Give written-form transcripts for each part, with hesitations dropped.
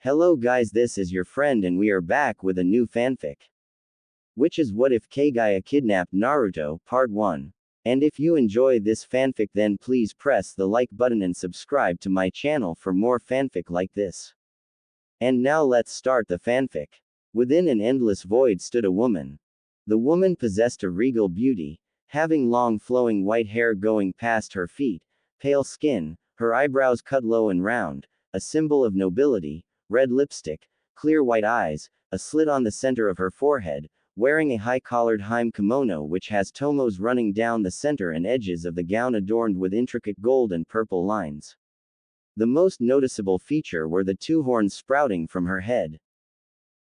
Hello guys, this is your friend and we are back with a new fanfic. Which is What If Kaguya Kidnapped Naruto, Part 1. And if you enjoy this fanfic then please press the like button and subscribe to my channel for more fanfic like this. And now let's start the fanfic. Within an endless void stood a woman. The woman possessed a regal beauty, having long flowing white hair going past her feet, pale skin, her eyebrows cut low and round, a symbol of nobility, red lipstick, clear white eyes, a slit on the center of her forehead, wearing a high-collared hime kimono which has tomos running down the center and edges of the gown adorned with intricate gold and purple lines. The most noticeable feature were the two horns sprouting from her head.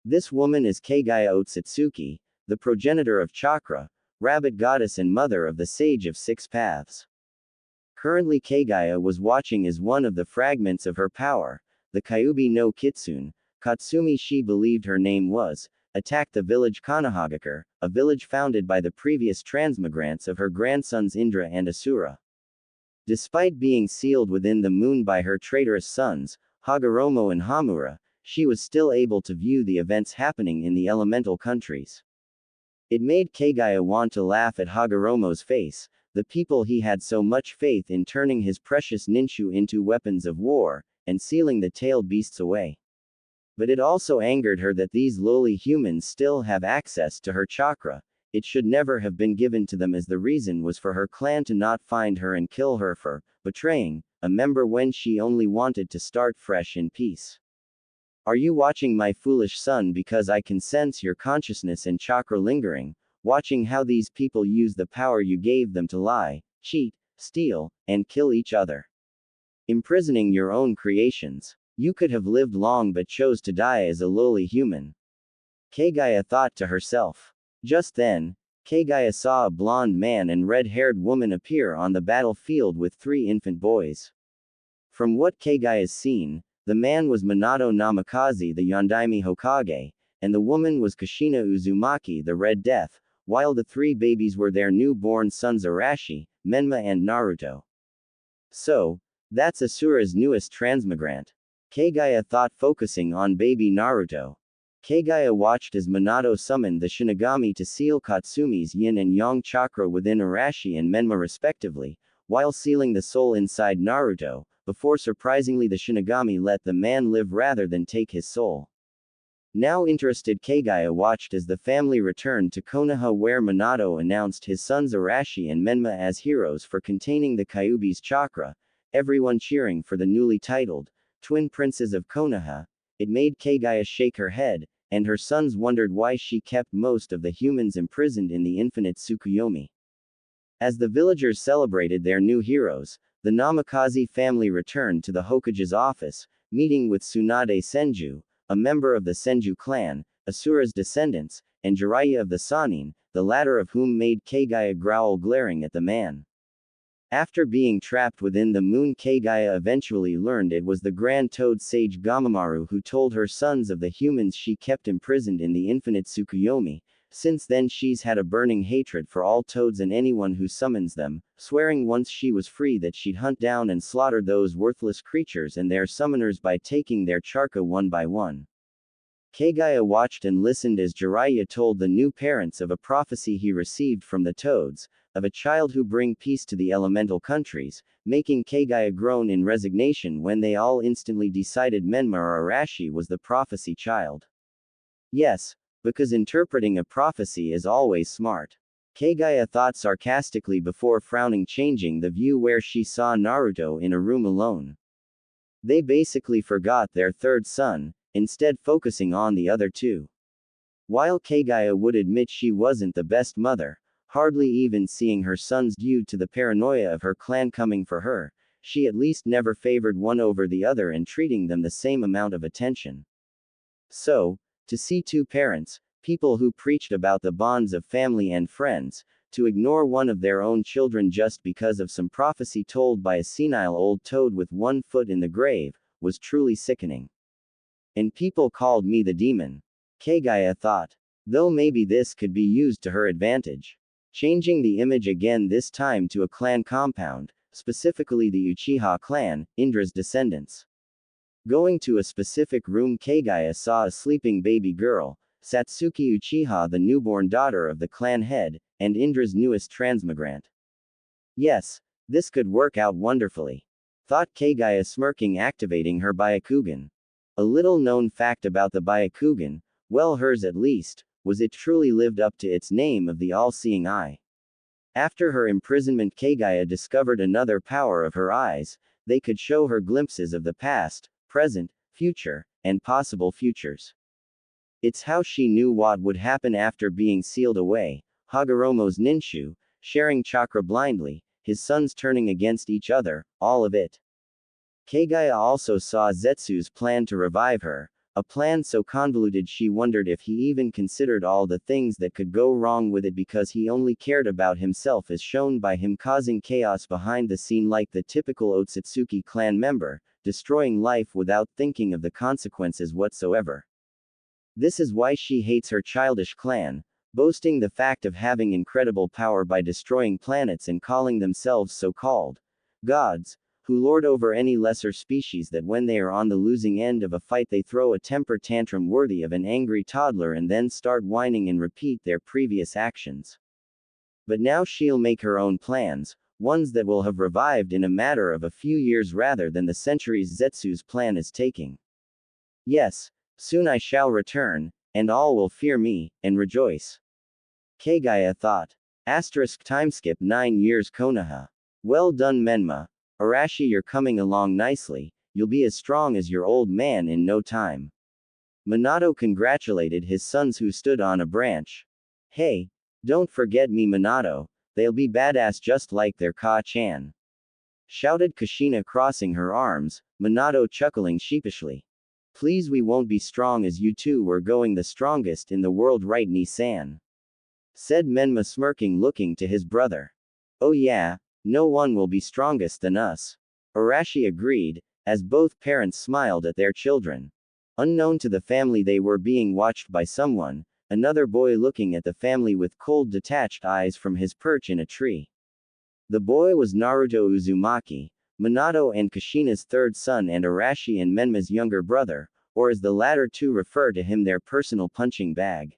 This woman is Kaguya Otsutsuki, the progenitor of Chakra, rabbit goddess and mother of the Sage of Six Paths. Currently Kaguya was watching as one of the fragments of her power, the Kyuubi no Kitsune, Katsumi she believed her name was, attacked the village Konohagakure, a village founded by the previous transmigrants of her grandsons Indra and Asura. Despite being sealed within the moon by her traitorous sons, Hagoromo and Hamura, she was still able to view the events happening in the elemental countries. It made Kaguya want to laugh at Hagoromo's face, the people he had so much faith in turning his precious ninshu into weapons of war, and sealing the tailed beasts away. But it also angered her that these lowly humans still have access to her chakra. It should never have been given to them, as the reason was for her clan to not find her and kill her for betraying a member when she only wanted to start fresh in peace. Are you watching, my foolish son, because I can sense your consciousness and chakra lingering, watching how these people use the power you gave them to lie, cheat, steal, and kill each other. Imprisoning your own creations. You could have lived long but chose to die as a lowly human. Kaguya thought to herself. Just then, Kaguya saw a blonde man and red-haired woman appear on the battlefield with three infant boys. From what Kaguya's seen, the man was Minato Namikaze, the Yondaime Hokage, and the woman was Kushina Uzumaki, the Red Death, while the three babies were their newborn sons Arashi, Menma and Naruto. So, that's Asura's newest transmigrant. Kaguya thought, focusing on baby Naruto. Kaguya watched as Minato summoned the Shinigami to seal Katsumi's yin and yang chakra within Arashi and Menma respectively, while sealing the soul inside Naruto, before surprisingly the Shinigami let the man live rather than take his soul. Now interested, Kaguya watched as the family returned to Konoha, where Minato announced his sons Arashi and Menma as heroes for containing the Kyuubi's chakra, everyone cheering for the newly titled twin princes of Konoha. It made Kaguya shake her head, and her sons wondered why she kept most of the humans imprisoned in the infinite Tsukuyomi. As the villagers celebrated their new heroes, the Namikaze family returned to the Hokage's office, meeting with Tsunade Senju, a member of the Senju clan, Asura's descendants, and Jiraiya of the Sannin, the latter of whom made Kaguya growl, glaring at the man. After being trapped within the moon, Kaguya eventually learned it was the Grand Toad Sage Gamamaru who told her sons of the humans she kept imprisoned in the infinite Tsukuyomi. Since then she's had a burning hatred for all toads and anyone who summons them, swearing once she was free that she'd hunt down and slaughter those worthless creatures and their summoners by taking their chakra one by one. Kaguya watched and listened as Jiraiya told the new parents of a prophecy he received from the toads, of a child who bring peace to the elemental countries, making Kaguya groan in resignation when they all instantly decided Menma or Arashi was the prophecy child. Yes, because interpreting a prophecy is always smart. Kaguya thought sarcastically before frowning, changing the view where she saw Naruto in a room alone. They basically forgot their third son, instead focusing on the other two. While Kaguya would admit she wasn't the best mother, hardly even seeing her sons due to the paranoia of her clan coming for her, she at least never favored one over the other and treating them the same amount of attention. So, to see two parents, people who preached about the bonds of family and friends, to ignore one of their own children just because of some prophecy told by a senile old toad with one foot in the grave, was truly sickening. And people called me the demon. Kaguya thought. Though maybe this could be used to her advantage. Changing the image again, this time to a clan compound, specifically the Uchiha clan, Indra's descendants. Going to a specific room, Kaguya saw a sleeping baby girl, Satsuki Uchiha, the newborn daughter of the clan head, and Indra's newest transmigrant. Yes, this could work out wonderfully, thought Kaguya, smirking, activating her Byakugan. A little known fact about the Byakugan, well, hers at least, was it truly lived up to its name of the all-seeing eye. After her imprisonment, Kaguya discovered another power of her eyes. They could show her glimpses of the past, present, future, and possible futures. It's how she knew what would happen after being sealed away. Hagoromo's Ninshu, sharing chakra blindly, his sons turning against each other, all of it. Kaguya also saw Zetsu's plan to revive her, a plan so convoluted she wondered if he even considered all the things that could go wrong with it, because he only cared about himself, as shown by him causing chaos behind the scene like the typical Otsutsuki clan member, destroying life without thinking of the consequences whatsoever. This is why she hates her childish clan, boasting the fact of having incredible power by destroying planets and calling themselves so-called gods, who lord over any lesser species, that when they are on the losing end of a fight they throw a temper tantrum worthy of an angry toddler and then start whining and repeat their previous actions. But now she'll make her own plans, ones that will have revived in a matter of a few years rather than the centuries Zetsu's plan is taking. Yes, soon I shall return, and all will fear me, and rejoice. Kaguya thought. Timeskip 9 years Konoha. Well done, Menma. Arashi, you're coming along nicely, you'll be as strong as your old man in no time. Minato congratulated his sons who stood on a branch. Hey, don't forget me, Minato, they'll be badass just like their Ka-chan. Shouted Kushina, crossing her arms, Minato chuckling sheepishly. Please, we won't be strong as you two were going the strongest in the world, right, Ni-san? Said Menma, smirking, looking to his brother. Oh yeah, no one will be strongest than us. Arashi agreed, as both parents smiled at their children. Unknown to the family, they were being watched by someone, another boy looking at the family with cold, detached eyes from his perch in a tree. The boy was Naruto Uzumaki, Minato and Kushina's third son and Arashi and Menma's younger brother, or as the latter two refer to him, their personal punching bag.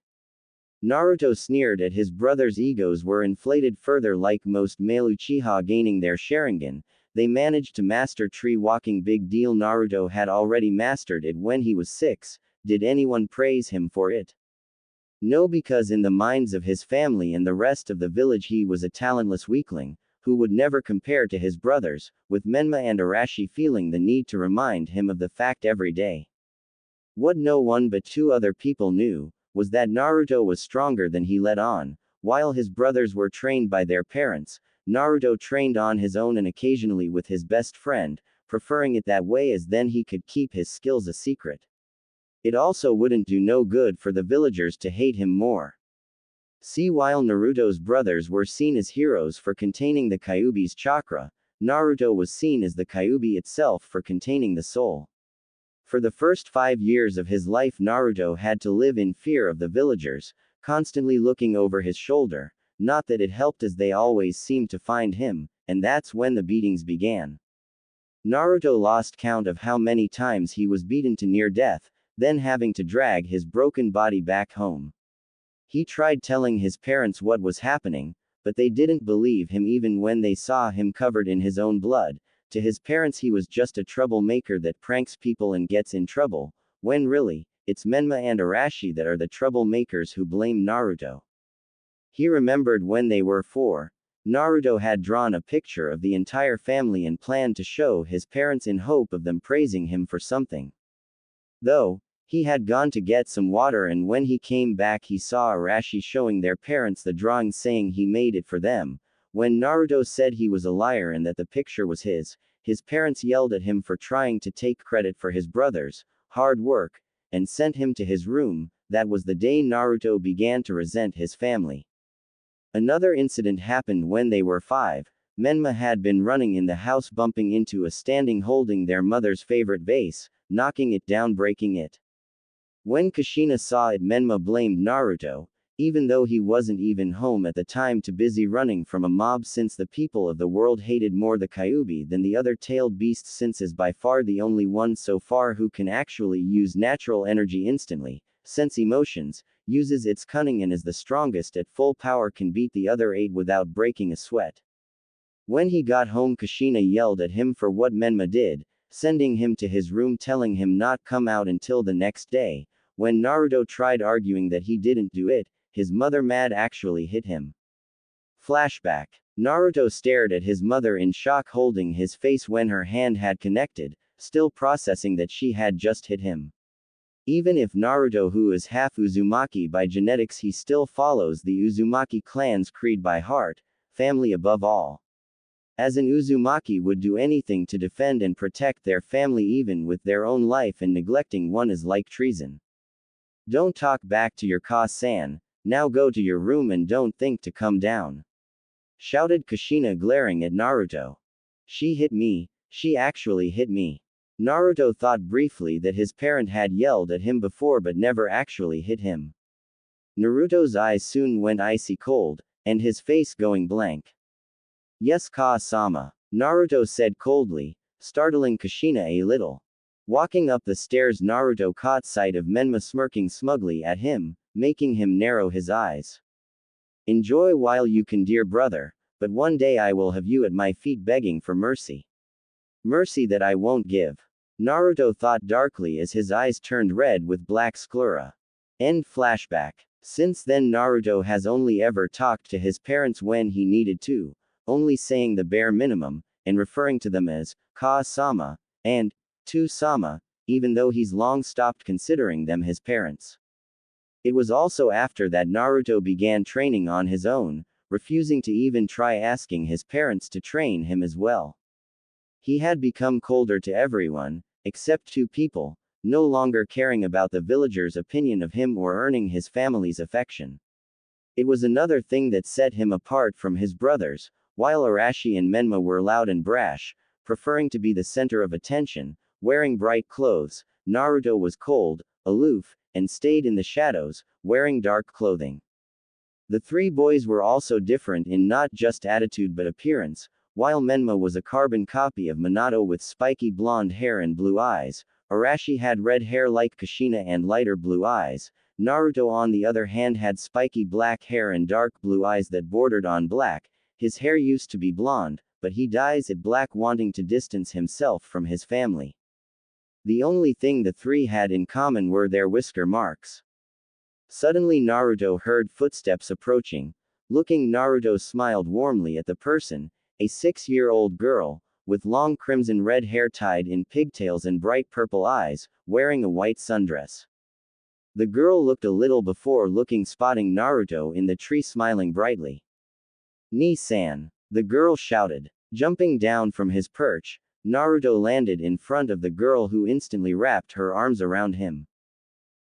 Naruto sneered at his brother's egos were inflated further. Like most male Uchiha gaining their Sharingan, they managed to master tree walking. Big deal, Naruto had already mastered it when he was 6, did anyone praise him for it? No, because in the minds of his family and the rest of the village he was a talentless weakling, who would never compare to his brothers, with Menma and Arashi feeling the need to remind him of the fact every day. What no one but 2 other people knew, was that Naruto was stronger than he let on. While his brothers were trained by their parents, Naruto trained on his own and occasionally with his best friend, preferring it that way as then he could keep his skills a secret. It also wouldn't do no good for the villagers to hate him more. See, while Naruto's brothers were seen as heroes for containing the Kyuubi's chakra, Naruto was seen as the Kyuubi itself for containing the soul. For the first 5 years of his life, Naruto had to live in fear of the villagers, constantly looking over his shoulder. Not that it helped, as they always seemed to find him, and that's when the beatings began. Naruto lost count of how many times he was beaten to near death, then having to drag his broken body back home. He tried telling his parents what was happening, but they didn't believe him even when they saw him covered in his own blood. To his parents he was just a troublemaker that pranks people and gets in trouble, when really, it's Menma and Arashi that are the troublemakers who blame Naruto. He remembered when they were 4, Naruto had drawn a picture of the entire family and planned to show his parents in hope of them praising him for something. Though, he had gone to get some water, and when he came back he saw Arashi showing their parents the drawing, saying he made it for them. When Naruto said he was a liar and that the picture was his parents yelled at him for trying to take credit for his brother's hard work, and sent him to his room. That was the day Naruto began to resent his family. Another incident happened when they were 5. Menma had been running in the house, bumping into a standing holding their mother's favorite vase, knocking it down, breaking it. When Kushina saw it, Menma blamed Naruto, even though he wasn't even home at the time, too busy running from a mob, since the people of the world hated more the Kyuubi than the other tailed beasts, since is by far the only one so far who can actually use natural energy instantly, sense emotions, uses its cunning, and is the strongest at full power, can beat the other 8 without breaking a sweat. When he got home, Kushina yelled at him for what Menma did, sending him to his room, telling him not come out until the next day. When Naruto tried arguing that he didn't do it, his mother mad actually hit him. Flashback. Naruto stared at his mother in shock, holding his face when her hand had connected, still processing that she had just hit him. Even if Naruto, who is half Uzumaki by genetics, he still follows the Uzumaki clan's creed by heart, family above all. As an Uzumaki would do anything to defend and protect their family even with their own life, and neglecting one is like treason. Don't talk back to your Ka-san, now go to your room and don't think to come down, shouted Kushina, glaring at Naruto. She hit me, she actually hit me. Naruto thought briefly that his parent had yelled at him before but never actually hit him. Naruto's eyes soon went icy cold, and his face going blank. Yes, Ka-sama, Naruto said coldly, startling Kushina a little. Walking up the stairs, Naruto caught sight of Menma smirking smugly at him, making him narrow his eyes. Enjoy while you can, dear brother, but one day I will have you at my feet begging for mercy. Mercy that I won't give. Naruto thought darkly as his eyes turned red with black sclera. End flashback. Since then, Naruto has only ever talked to his parents when he needed to, only saying the bare minimum, and referring to them as Ka-sama and Tu-sama, even though he's long stopped considering them his parents. It was also after that Naruto began training on his own, refusing to even try asking his parents to train him as well. He had become colder to everyone, except 2 people, no longer caring about the villagers' opinion of him or earning his family's affection. It was another thing that set him apart from his brothers. While Arashi and Menma were loud and brash, preferring to be the center of attention, wearing bright clothes, Naruto was cold, aloof, and stayed in the shadows, wearing dark clothing. The 3 boys were also different in not just attitude but appearance. While Menma was a carbon copy of Minato with spiky blonde hair and blue eyes, Arashi had red hair like Kushina and lighter blue eyes. Naruto, on the other hand, had spiky black hair and dark blue eyes that bordered on black. His hair used to be blonde, but he dyes it black, wanting to distance himself from his family. The only thing the 3 had in common were their whisker marks. Suddenly Naruto heard footsteps approaching. Looking, Naruto smiled warmly at the person, a 6-year-old girl, with long crimson red hair tied in pigtails and bright purple eyes, wearing a white sundress. The girl looked a little before looking, spotting Naruto in the tree, smiling brightly. "Ni-san," the girl shouted. Jumping down from his perch, Naruto landed in front of the girl, who instantly wrapped her arms around him.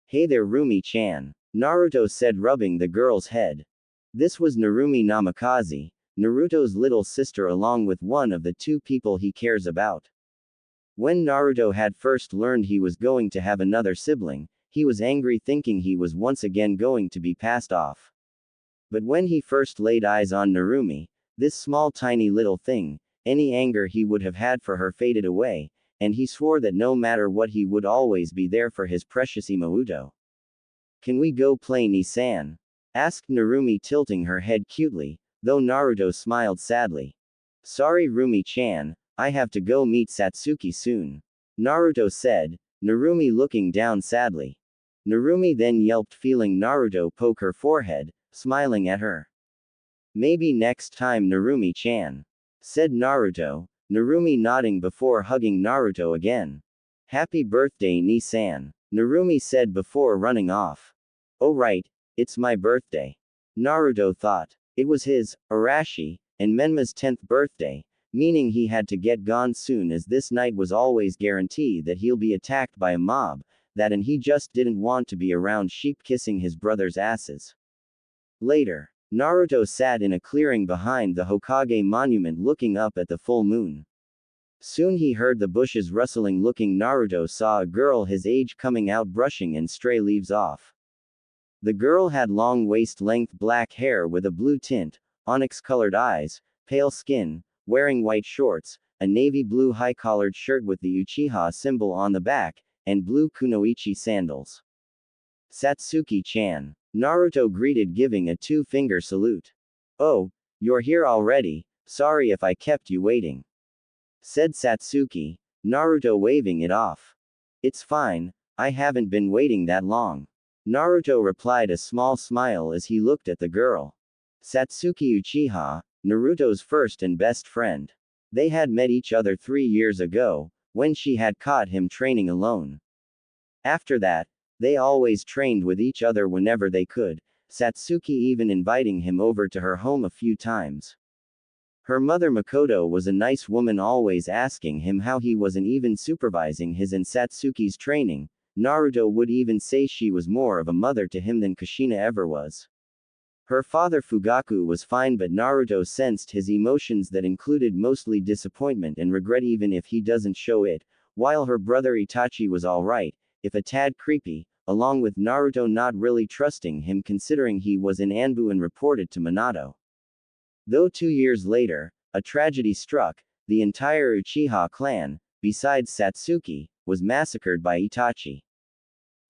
"Hey there, Rumi-chan," Naruto said, rubbing the girl's head. This was Narumi Namikaze, Naruto's little sister, along with one of the 2 people he cares about. When Naruto had first learned he was going to have another sibling, he was angry, thinking he was once again going to be passed off. But when he first laid eyes on Narumi, this small tiny little thing, any anger he would have had for her faded away, and he swore that no matter what he would always be there for his precious Imouto. "Can we go play, Ni-san?" asked Narumi, tilting her head cutely, though Naruto smiled sadly. "Sorry, Rumi-chan, I have to go meet Satsuki soon," Naruto said, Narumi looking down sadly. Narumi then yelped, feeling Naruto poke her forehead, smiling at her. "Maybe next time, Narumi-chan," said Naruto, Narumi nodding before hugging Naruto again. "Happy birthday, Ni-san," Narumi said before running off. "Oh right, it's my birthday," Naruto thought. It was his, Arashi, and Menma's 10th birthday, meaning he had to get gone soon, as this night was always guaranteed that he'll be attacked by a mob, and he just didn't want to be around sheep kissing his brother's asses. Later, Naruto sat in a clearing behind the Hokage monument, looking up at the full moon. Soon he heard the bushes rustling. Looking, Naruto saw a girl his age coming out, brushing and stray leaves off. The girl had long waist-length black hair with a blue tint, onyx-colored eyes, pale skin, wearing white shorts, a navy blue high-collared shirt with the Uchiha symbol on the back, and blue kunoichi sandals. Satsuki-chan. Naruto greeted, giving a two-finger salute. "Oh, you're here already, sorry if I kept you waiting," said Satsuki, Naruto waving it off. "It's fine, I haven't been waiting that long," Naruto replied, a small smile as he looked at the girl. Satsuki Uchiha, Naruto's first and best friend. They had met each other 3 years ago, when she had caught him training alone. After that, they always trained with each other whenever they could, Satsuki even inviting him over to her home a few times. Her mother Makoto was a nice woman, always asking him how he was and even supervising his and Satsuki's training. Naruto would even say she was more of a mother to him than Kushina ever was. Her father Fugaku was fine, but Naruto sensed his emotions that included mostly disappointment and regret, even if he doesn't show it, while her brother Itachi was alright, if a tad creepy, along with Naruto not really trusting him considering he was in Anbu and reported to Minato. Though 2 years later, a tragedy struck, the entire Uchiha clan, besides Satsuki, was massacred by Itachi.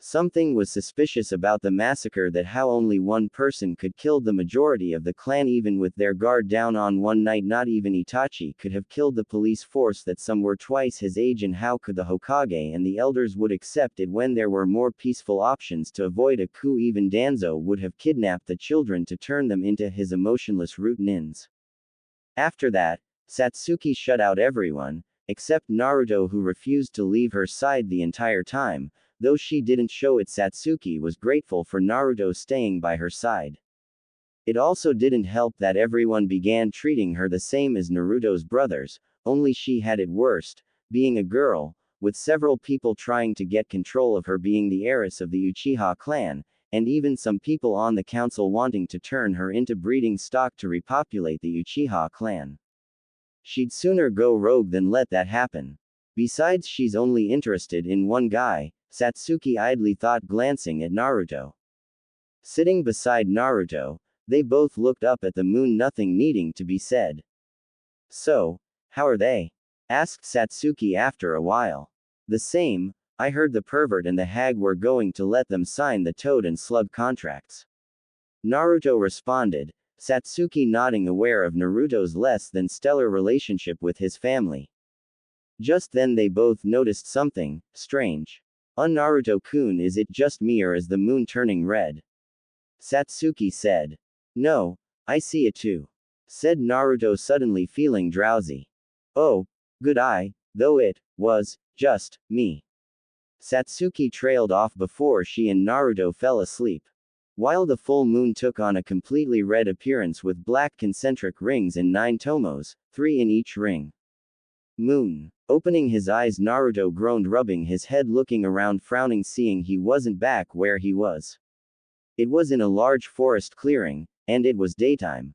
Something was suspicious about the massacre, that how only one person could kill the majority of the clan even with their guard down on one night. Not even Itachi could have killed the police force that some were twice his age, and how could the Hokage and the elders would accept it when there were more peaceful options to avoid a coup? Even Danzo would have kidnapped the children to turn them into his emotionless root nins. After that, Satsuki shut out everyone, except Naruto, who refused to leave her side the entire time. Though she didn't show it, Satsuki was grateful for Naruto staying by her side. It also didn't help that everyone began treating her the same as Naruto's brothers, only she had it worst, being a girl, with several people trying to get control of her being the heiress of the Uchiha clan, and even some people on the council wanting to turn her into breeding stock to repopulate the Uchiha clan. She'd sooner go rogue than let that happen. Besides, she's only interested in one guy, Satsuki idly thought, glancing at Naruto. Sitting beside Naruto, they both looked up at the moon, nothing needing to be said. "So, how are they?" asked Satsuki after a while. "The same, I heard the pervert and the hag were going to let them sign the toad and slug contracts," Naruto responded, Satsuki nodding, aware of Naruto's less than stellar relationship with his family. Just then they both noticed something strange. Naruto-kun, is it just me or is the moon turning red?" Satsuki said. "No, I see it too," said Naruto, suddenly feeling drowsy. "Oh, good eye, though it was just me." Satsuki trailed off before she and Naruto fell asleep. While the full moon took on a completely red appearance with black concentric rings and 9 tomos, 3 in each ring. "Moon." Opening his eyes, Naruto groaned, rubbing his head, looking around, frowning, seeing he wasn't back where he was. It was in a large forest clearing, and it was daytime.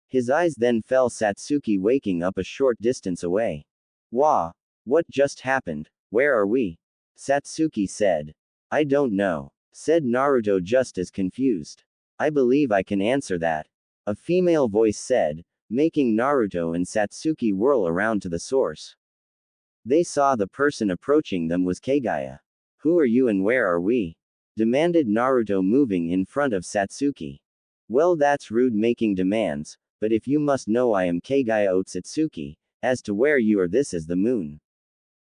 His eyes then fell Satsuki waking up a short distance away. "Wah! What just happened? Where are we?" Satsuki said. "I don't know," said Naruto, just as confused. "I believe I can answer that," a female voice said, making Naruto and Satsuki whirl around to the source. They saw the person approaching them was Kaguya. "Who are you and where are we?" demanded Naruto, moving in front of Satsuki. "Well, that's rude making demands, but if you must know, I am Kaguya Otsutsuki. As to where you are, this is the moon.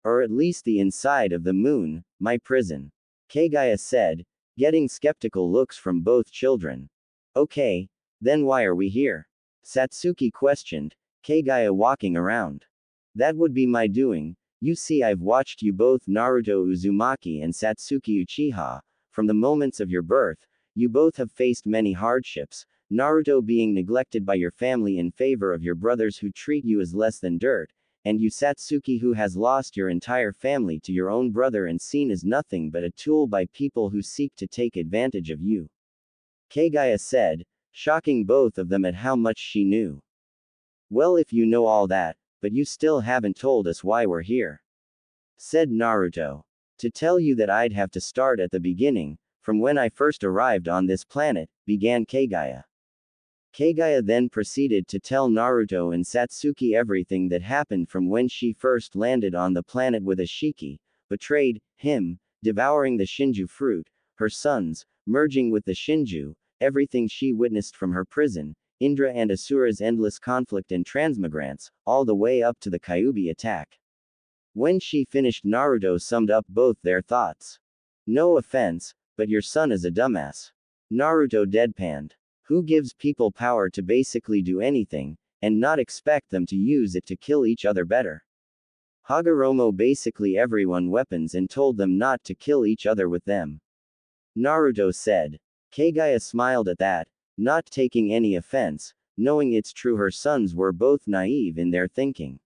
Or at least the inside of the moon, my prison," Kaguya said, getting skeptical looks from both children. "Okay, then why are we here?" Satsuki questioned, Kaguya walking around. "That would be my doing. You see, I've watched you both, Naruto Uzumaki and Satsuki Uchiha, from the moments of your birth. You both have faced many hardships, Naruto being neglected by your family in favor of your brothers who treat you as less than dirt, and you Satsuki, who has lost your entire family to your own brother and seen as nothing but a tool by people who seek to take advantage of you," Kaguya said, shocking both of them at how much she knew. "Well, if you know all that, but you still haven't told us why we're here," said Naruto. "To tell you that, I'd have to start at the beginning, from when I first arrived on this planet, began Kaguya. Kaguya then proceeded to tell Naruto and Satsuki everything that happened from when she first landed on the planet with Ashiki, betrayed him, devouring the Shinju fruit, her sons, merging with the Shinju, everything she witnessed from her prison, Indra and Asura's endless conflict and transmigrants, all the way up to the Kyuubi attack. When she finished, Naruto summed up both their thoughts. No offense, but your son is a dumbass. Naruto deadpanned. Who gives people power to basically do anything, and not expect them to use it to kill each other better? Hagoromo basically everyone weapons and told them not to kill each other with them. Naruto said. Kaguya smiled at that, not taking any offense, knowing it's true her sons were both naive in their thinking.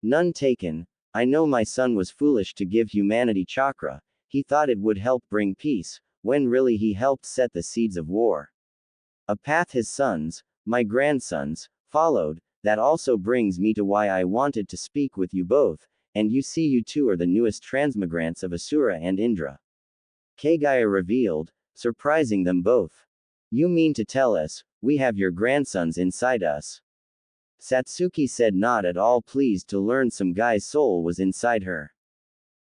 None taken. I know my son was foolish to give humanity chakra, he thought it would help bring peace, when really he helped set the seeds of war. A path his sons, my grandsons, followed, that also brings me to why I wanted to speak with you both, and you see you two are the newest transmigrants of Asura and Indra. Kaguya revealed, surprising them both. You mean to tell us, we have your grandsons inside us? Satsuki said, not at all pleased to learn some guy's soul was inside her.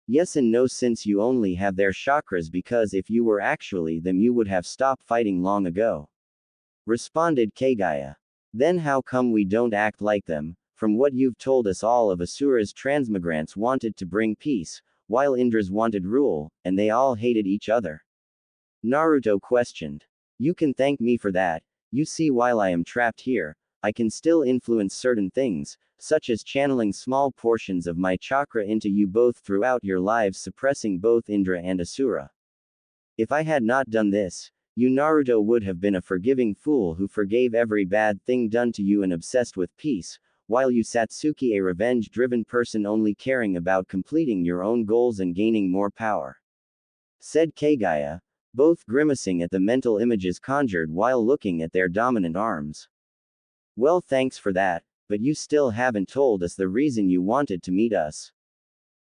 Yes and no, since you only have their chakras, because if you were actually them you would have stopped fighting long ago. Responded Kaguya. Then how come we don't act like them? From what you've told us, all of Asura's transmigrants wanted to bring peace, while Indra's wanted rule, and they all hated each other. Naruto questioned. You can thank me for that. You see, while I am trapped here, I can still influence certain things, such as channeling small portions of my chakra into you both throughout your lives, suppressing both Indra and Asura. If I had not done this, you Naruto would have been a forgiving fool who forgave every bad thing done to you and obsessed with peace, while you Satsuki a revenge-driven person only caring about completing your own goals and gaining more power. Said Kaguya, both grimacing at the mental images conjured while looking at their dominant arms. Well, thanks for that, but you still haven't told us the reason you wanted to meet us.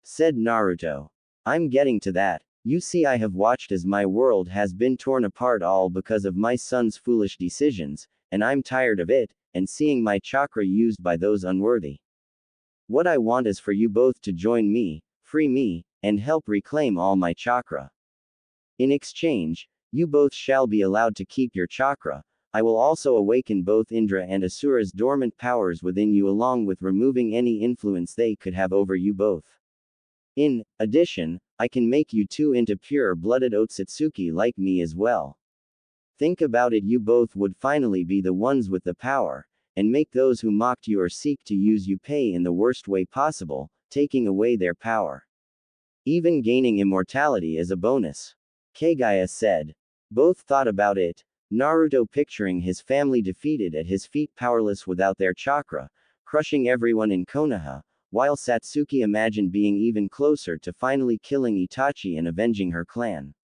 Said Naruto. I'm getting to that. You see, I have watched as my world has been torn apart all because of my son's foolish decisions, and I'm tired of it, and seeing my chakra used by those unworthy. What I want is for you both to join me, free me, and help reclaim all my chakra. In exchange, you both shall be allowed to keep your chakra. I will also awaken both Indra and Asura's dormant powers within you, along with removing any influence they could have over you both. In addition, I can make you two into pure-blooded Otsutsuki like me as well. Think about it, you both would finally be the ones with the power, and make those who mocked you or seek to use you pay in the worst way possible, taking away their power. Even gaining immortality as a bonus. Kaguya said. Both thought about it, Naruto picturing his family defeated at his feet, powerless without their chakra, crushing everyone in Konoha, while Satsuki imagined being even closer to finally killing Itachi and avenging her clan.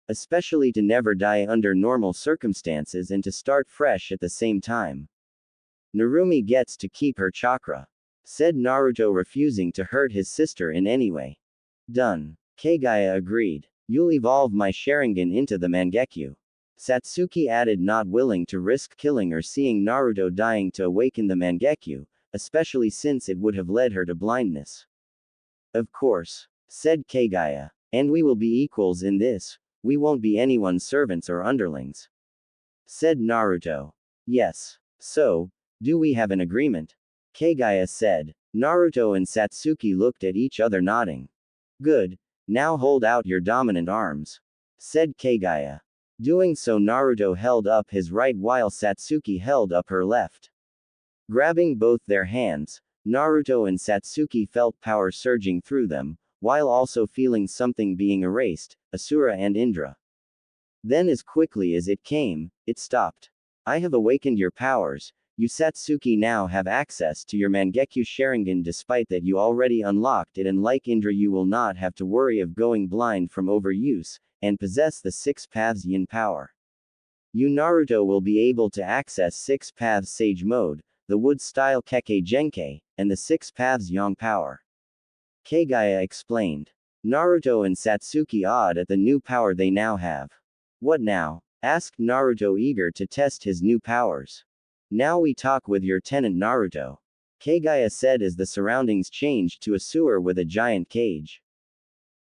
Especially to never die under normal circumstances and to start fresh at the same time. Narumi gets to keep her chakra. Said Naruto, refusing to hurt his sister in any way. Done. Kaguya agreed. You'll evolve my Sharingan into the Mangekyo. Satsuki added, not willing to risk killing or seeing Naruto dying to awaken the Mangekyo, especially since it would have led her to blindness. Of course. Said Kaguya. And we will be equals in this, we won't be anyone's servants or underlings. Said Naruto. Yes. So, do we have an agreement? Kaguya said. Naruto and Satsuki looked at each other, nodding. Good. Now hold out your dominant arms. Said Kaguya. Doing so, Naruto held up his right while Satsuki held up her left. Grabbing both their hands, Naruto and Satsuki felt power surging through them, while also feeling something being erased, Asura and Indra. Then as quickly as it came, it stopped. I have awakened your powers. You Satsuki now have access to your Mangekyo Sharingan, despite that you already unlocked it, and like Indra you will not have to worry of going blind from overuse, and possess the 6 paths yin power. You Naruto will be able to access 6 paths Sage Mode, the wood-style Kekkei Genkai, and the 6 paths Yang power. Kaguya explained. Naruto and Satsuki awed at the new power they now have. What now? Asked Naruto, eager to test his new powers. Now we talk with your tenant Naruto. Kaguya said as the surroundings changed to a sewer with a giant cage.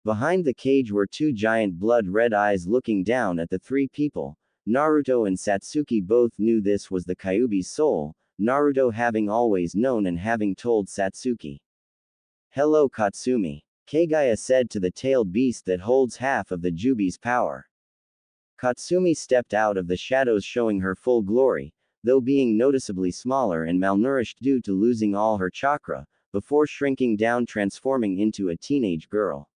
Behind the cage were two giant blood-red eyes looking down at the three people. Naruto and Satsuki both knew this was the Kyuubi's soul, Naruto having always known and having told Satsuki. Hello Katsumi. Kaguya said to the tailed beast that holds half of the Jubi's power. Katsumi stepped out of the shadows showing her full glory, though being noticeably smaller and malnourished due to losing all her chakra, before shrinking down transforming into a teenage girl.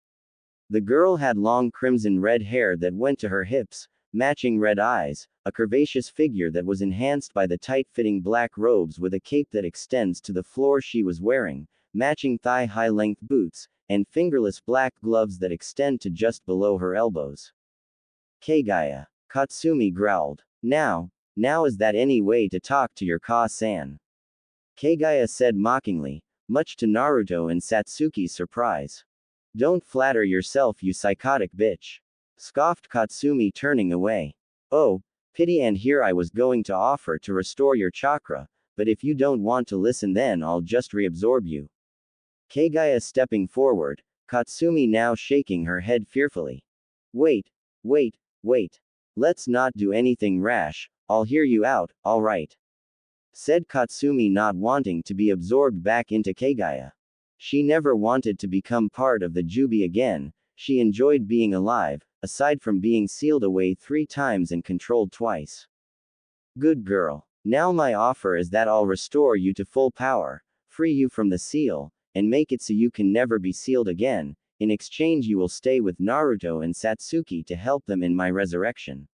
The girl had long crimson red hair that went to her hips, matching red eyes, a curvaceous figure that was enhanced by the tight-fitting black robes with a cape that extends to the floor she was wearing, matching thigh-high length boots, and fingerless black gloves that extend to just below her elbows. Kaguya. Katsumi growled. Now is that any way to talk to your Ka-san? Kaguya said mockingly, much to Naruto and Satsuki's surprise. Don't flatter yourself, you psychotic bitch. Scoffed Katsumi, turning away. Oh, pity, and here I was going to offer to restore your chakra, but if you don't want to listen then I'll just reabsorb you. Kaguya stepping forward, Katsumi now shaking her head fearfully. Wait. Let's not do anything rash, I'll hear you out, alright. Said Katsumi, not wanting to be absorbed back into Kaguya. She never wanted to become part of the Jubi again, she enjoyed being alive, aside from being sealed away 3 times and controlled twice. Good girl. Now my offer is that I'll restore you to full power, free you from the seal, and make it so you can never be sealed again. In exchange you will stay with Naruto and Satsuki to help them in my resurrection.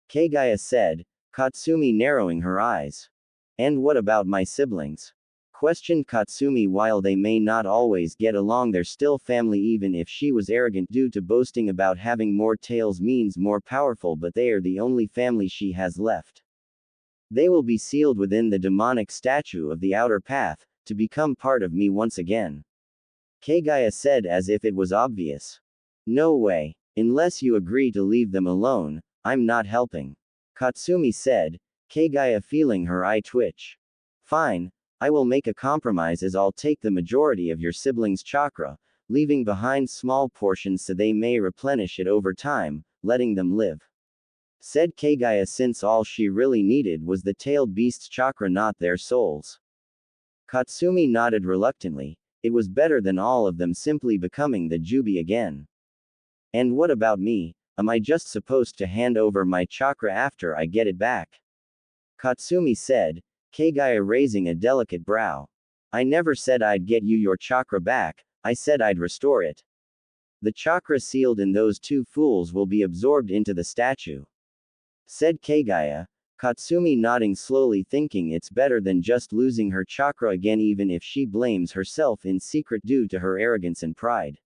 Kaguya said, Katsumi narrowing her eyes. And what about my siblings? Questioned Katsumi. While they may not always get along, they're still family, even if she was arrogant due to boasting about having more tails means more powerful, but they are the only family she has left. They will be sealed within the demonic statue of the outer path, to become part of me once again. Kaguya said as if it was obvious. No way. Unless you agree to leave them alone, I'm not helping. Katsumi said, Kaguya feeling her eye twitch. Fine, I will make a compromise as I'll take the majority of your siblings' chakra, leaving behind small portions so they may replenish it over time, letting them live. Said Kaguya, since all she really needed was the tailed beast's chakra, not their souls. Katsumi nodded reluctantly. It was better than all of them simply becoming the Jubi again. And what about me? Am I just supposed to hand over my chakra after I get it back? Katsumi said, Kaguya raising a delicate brow. I never said I'd get you your chakra back, I said I'd restore it. The chakra sealed in those 2 fools will be absorbed into the statue. Said Kaguya. Katsumi nodding slowly, thinking it's better than just losing her chakra again, even if she blames herself in secret due to her arrogance and pride.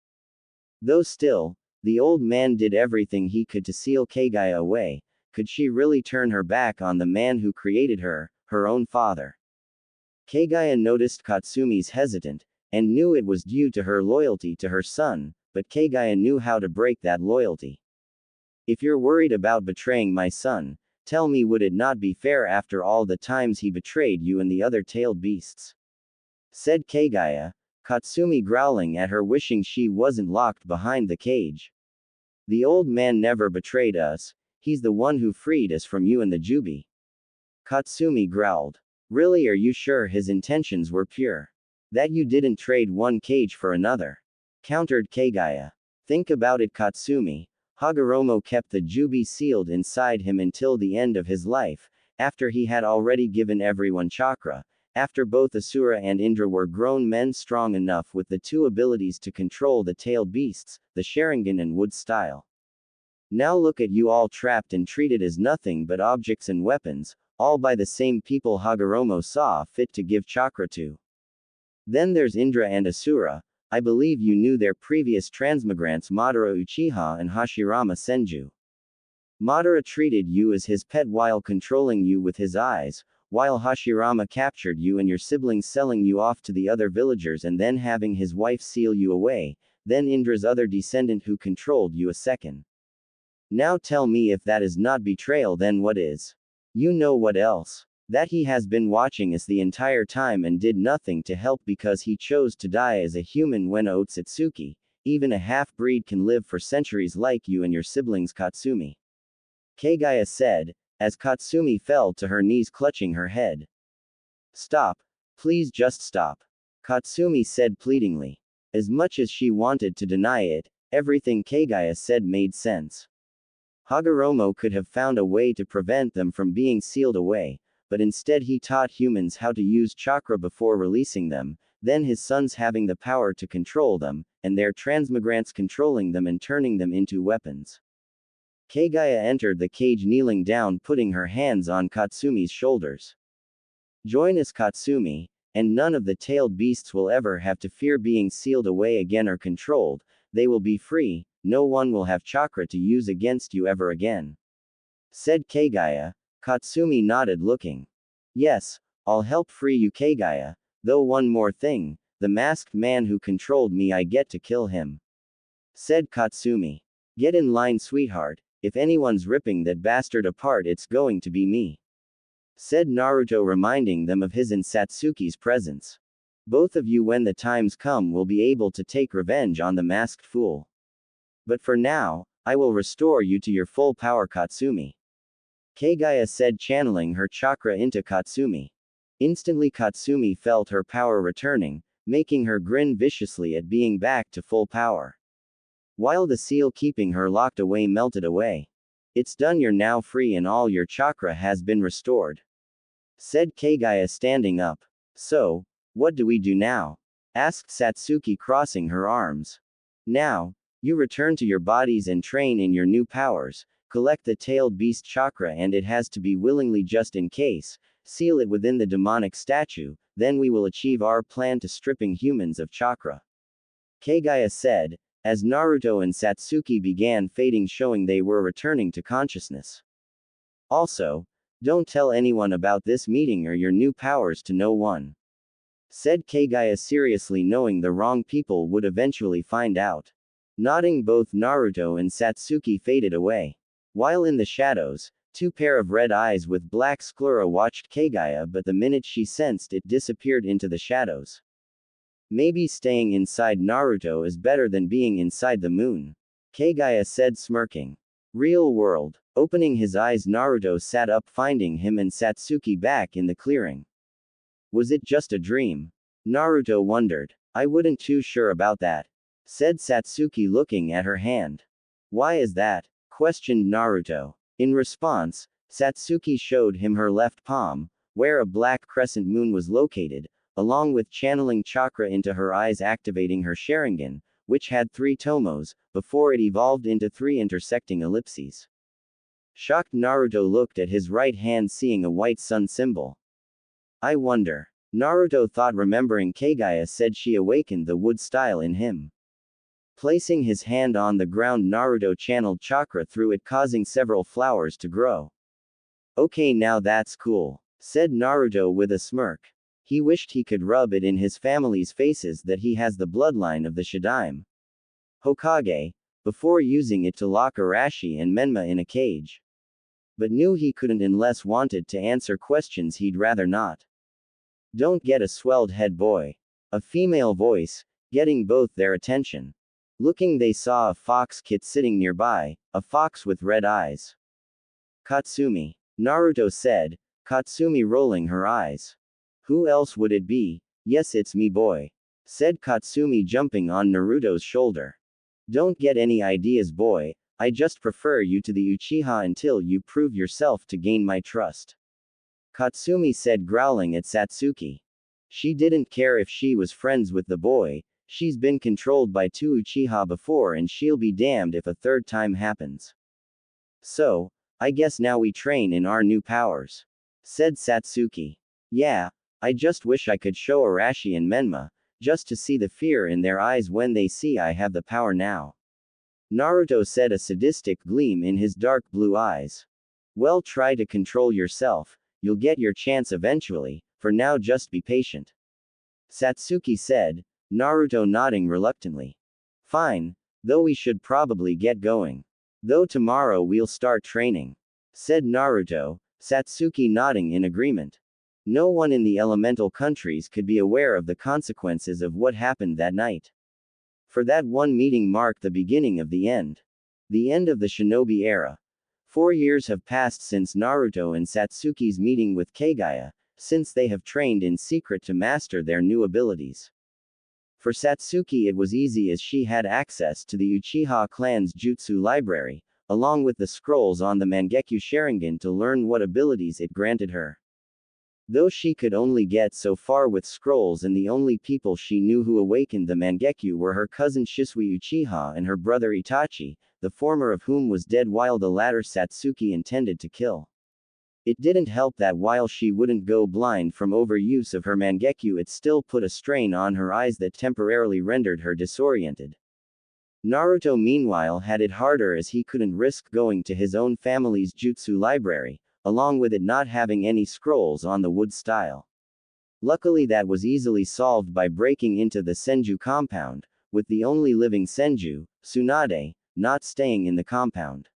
Though still, the old man did everything he could to seal Kaguya away. Could she really turn her back on the man who created her, her own father? Kaguya noticed Katsumi's hesitant, and knew it was due to her loyalty to her son, but Kaguya knew how to break that loyalty. If you're worried about betraying my son, tell me, would it not be fair after all the times he betrayed you and the other tailed beasts? Said Kaguya. Katsumi growling at her, wishing she wasn't locked behind the cage. The old man never betrayed us, he's the one who freed us from you and the Jubi. Katsumi growled. Really, are you sure his intentions were pure? That you didn't trade one cage for another? Countered Kaguya. Think about it, Katsumi. Hagoromo kept the Jubi sealed inside him until the end of his life, after he had already given everyone chakra, after both Asura and Indra were grown men strong enough with the 2 abilities to control the tailed beasts, the Sharingan and Wood style. Now look at you, all trapped and treated as nothing but objects and weapons, all by the same people Hagoromo saw fit to give chakra to. Then there's Indra and Asura. I believe you knew their previous transmigrants Madara Uchiha and Hashirama Senju. Madara treated you as his pet while controlling you with his eyes, while Hashirama captured you and your siblings, selling you off to the other villagers and then having his wife seal you away, then Indra's other descendant who controlled you a second. Now tell me if that is not betrayal, then what is? You know what else? That he has been watching us the entire time and did nothing to help because he chose to die as a human when Otsutsuki, even a half-breed, can live for centuries like you and your siblings Katsumi. Kaguya said, as Katsumi fell to her knees clutching her head. Stop. Please just stop. Katsumi said pleadingly. As much as she wanted to deny it, everything Kaguya said made sense. Hagoromo could have found a way to prevent them from being sealed away, but instead he taught humans how to use chakra before releasing them, then his sons having the power to control them, and their transmigrants controlling them and turning them into weapons. Kaguya entered the cage kneeling down, putting her hands on Katsumi's shoulders. Join us, Katsumi, and none of the tailed beasts will ever have to fear being sealed away again or controlled. They will be free, no one will have chakra to use against you ever again. Said Kaguya. Katsumi nodded, looking. Yes, I'll help free you, Kaguya, though one more thing, the masked man who controlled me, I get to kill him. Said Katsumi. Get in line, sweetheart, if anyone's ripping that bastard apart it's going to be me. Said Naruto, reminding them of his and Satsuki's presence. Both of you, when the times come, will be able to take revenge on the masked fool. But for now, I will restore you to your full power, Katsumi. Kaguya said, channeling her chakra into Katsumi. Instantly Katsumi felt her power returning, making her grin viciously at being back to full power. While the seal keeping her locked away melted away. It's done, you're now free and all your chakra has been restored. Said Kaguya, standing up. So, what do we do now? Asked Satsuki, crossing her arms. Now, you return to your bodies and train in your new powers. Collect the tailed beast chakra, and it has to be willingly, just in case. Seal it within the demonic statue, then we will achieve our plan to stripping humans of chakra. Kaguya said, as Naruto and Satsuki began fading, showing they were returning to consciousness. Also, don't tell anyone about this meeting or your new powers to no one. Said Kaguya seriously, knowing the wrong people would eventually find out. Nodding, both Naruto and Satsuki faded away. While in the shadows, two pair of red eyes with black sclera watched Kaguya, but the minute she sensed it, disappeared into the shadows. Maybe staying inside Naruto is better than being inside the moon. Kaguya said, smirking. Real world. Opening his eyes, Naruto sat up, finding him and Satsuki back in the clearing. Was it just a dream? Naruto wondered. I wouldn't too sure about that. Said Satsuki, looking at her hand. Why is that? Questioned Naruto. In response, Satsuki showed him her left palm, where a black crescent moon was located, along with channeling chakra into her eyes, activating her Sharingan, which had 3 tomos, before it evolved into 3 intersecting ellipses. Shocked, Naruto looked at his right hand, seeing a white sun symbol. I wonder. Naruto thought, remembering Kaguya said she awakened the wood style in him. Placing his hand on the ground, Naruto channeled chakra through it, causing several flowers to grow. Okay, now that's cool, said Naruto with a smirk. He wished he could rub it in his family's faces that he has the bloodline of the Shadaime Hokage, before using it to lock Arashi and Menma in a cage. But knew he couldn't unless wanted to answer questions he'd rather not. Don't get a swelled head, boy. A female voice, getting both their attention. Looking, they saw a fox kit sitting nearby, a fox with red eyes. Katsumi. Naruto said, Katsumi rolling her eyes. Who else would it be? Yes, it's me, boy. Said Katsumi, jumping on Naruto's shoulder. Don't get any ideas, boy, I just prefer you to the Uchiha until you prove yourself to gain my trust. Katsumi said, growling at Satsuki. She didn't care if she was friends with the boy. She's been controlled by 2 Uchiha before, and she'll be damned if a third time happens. So, I guess now we train in our new powers. Said Satsuki. Yeah, I just wish I could show Arashi and Menma, just to see the fear in their eyes when they see I have the power now. Naruto said, a sadistic gleam in his dark blue eyes. Well, try to control yourself, you'll get your chance eventually, for now just be patient. Satsuki said, Naruto nodding reluctantly. Fine, though we should probably get going. Though tomorrow we'll start training, said Naruto, Satsuki nodding in agreement. No one in the elemental countries could be aware of the consequences of what happened that night. For that one meeting marked the beginning of the end. The end of the shinobi era. 4 years have passed since Naruto and Satsuki's meeting with Kaguya, since they have trained in secret to master their new abilities. For Satsuki it was easy as she had access to the Uchiha clan's jutsu library, along with the scrolls on the Mangekyo Sharingan to learn what abilities it granted her. Though she could only get so far with scrolls and the only people she knew who awakened the Mangekyo were her cousin Shisui Uchiha and her brother Itachi, the former of whom was dead while the latter Satsuki intended to kill. It didn't help that while she wouldn't go blind from overuse of her Mangekyo, it still put a strain on her eyes that temporarily rendered her disoriented. Naruto meanwhile had it harder as he couldn't risk going to his own family's jutsu library, along with it not having any scrolls on the wood style. Luckily that was easily solved by breaking into the Senju compound, with the only living Senju, Tsunade, not staying in the compound.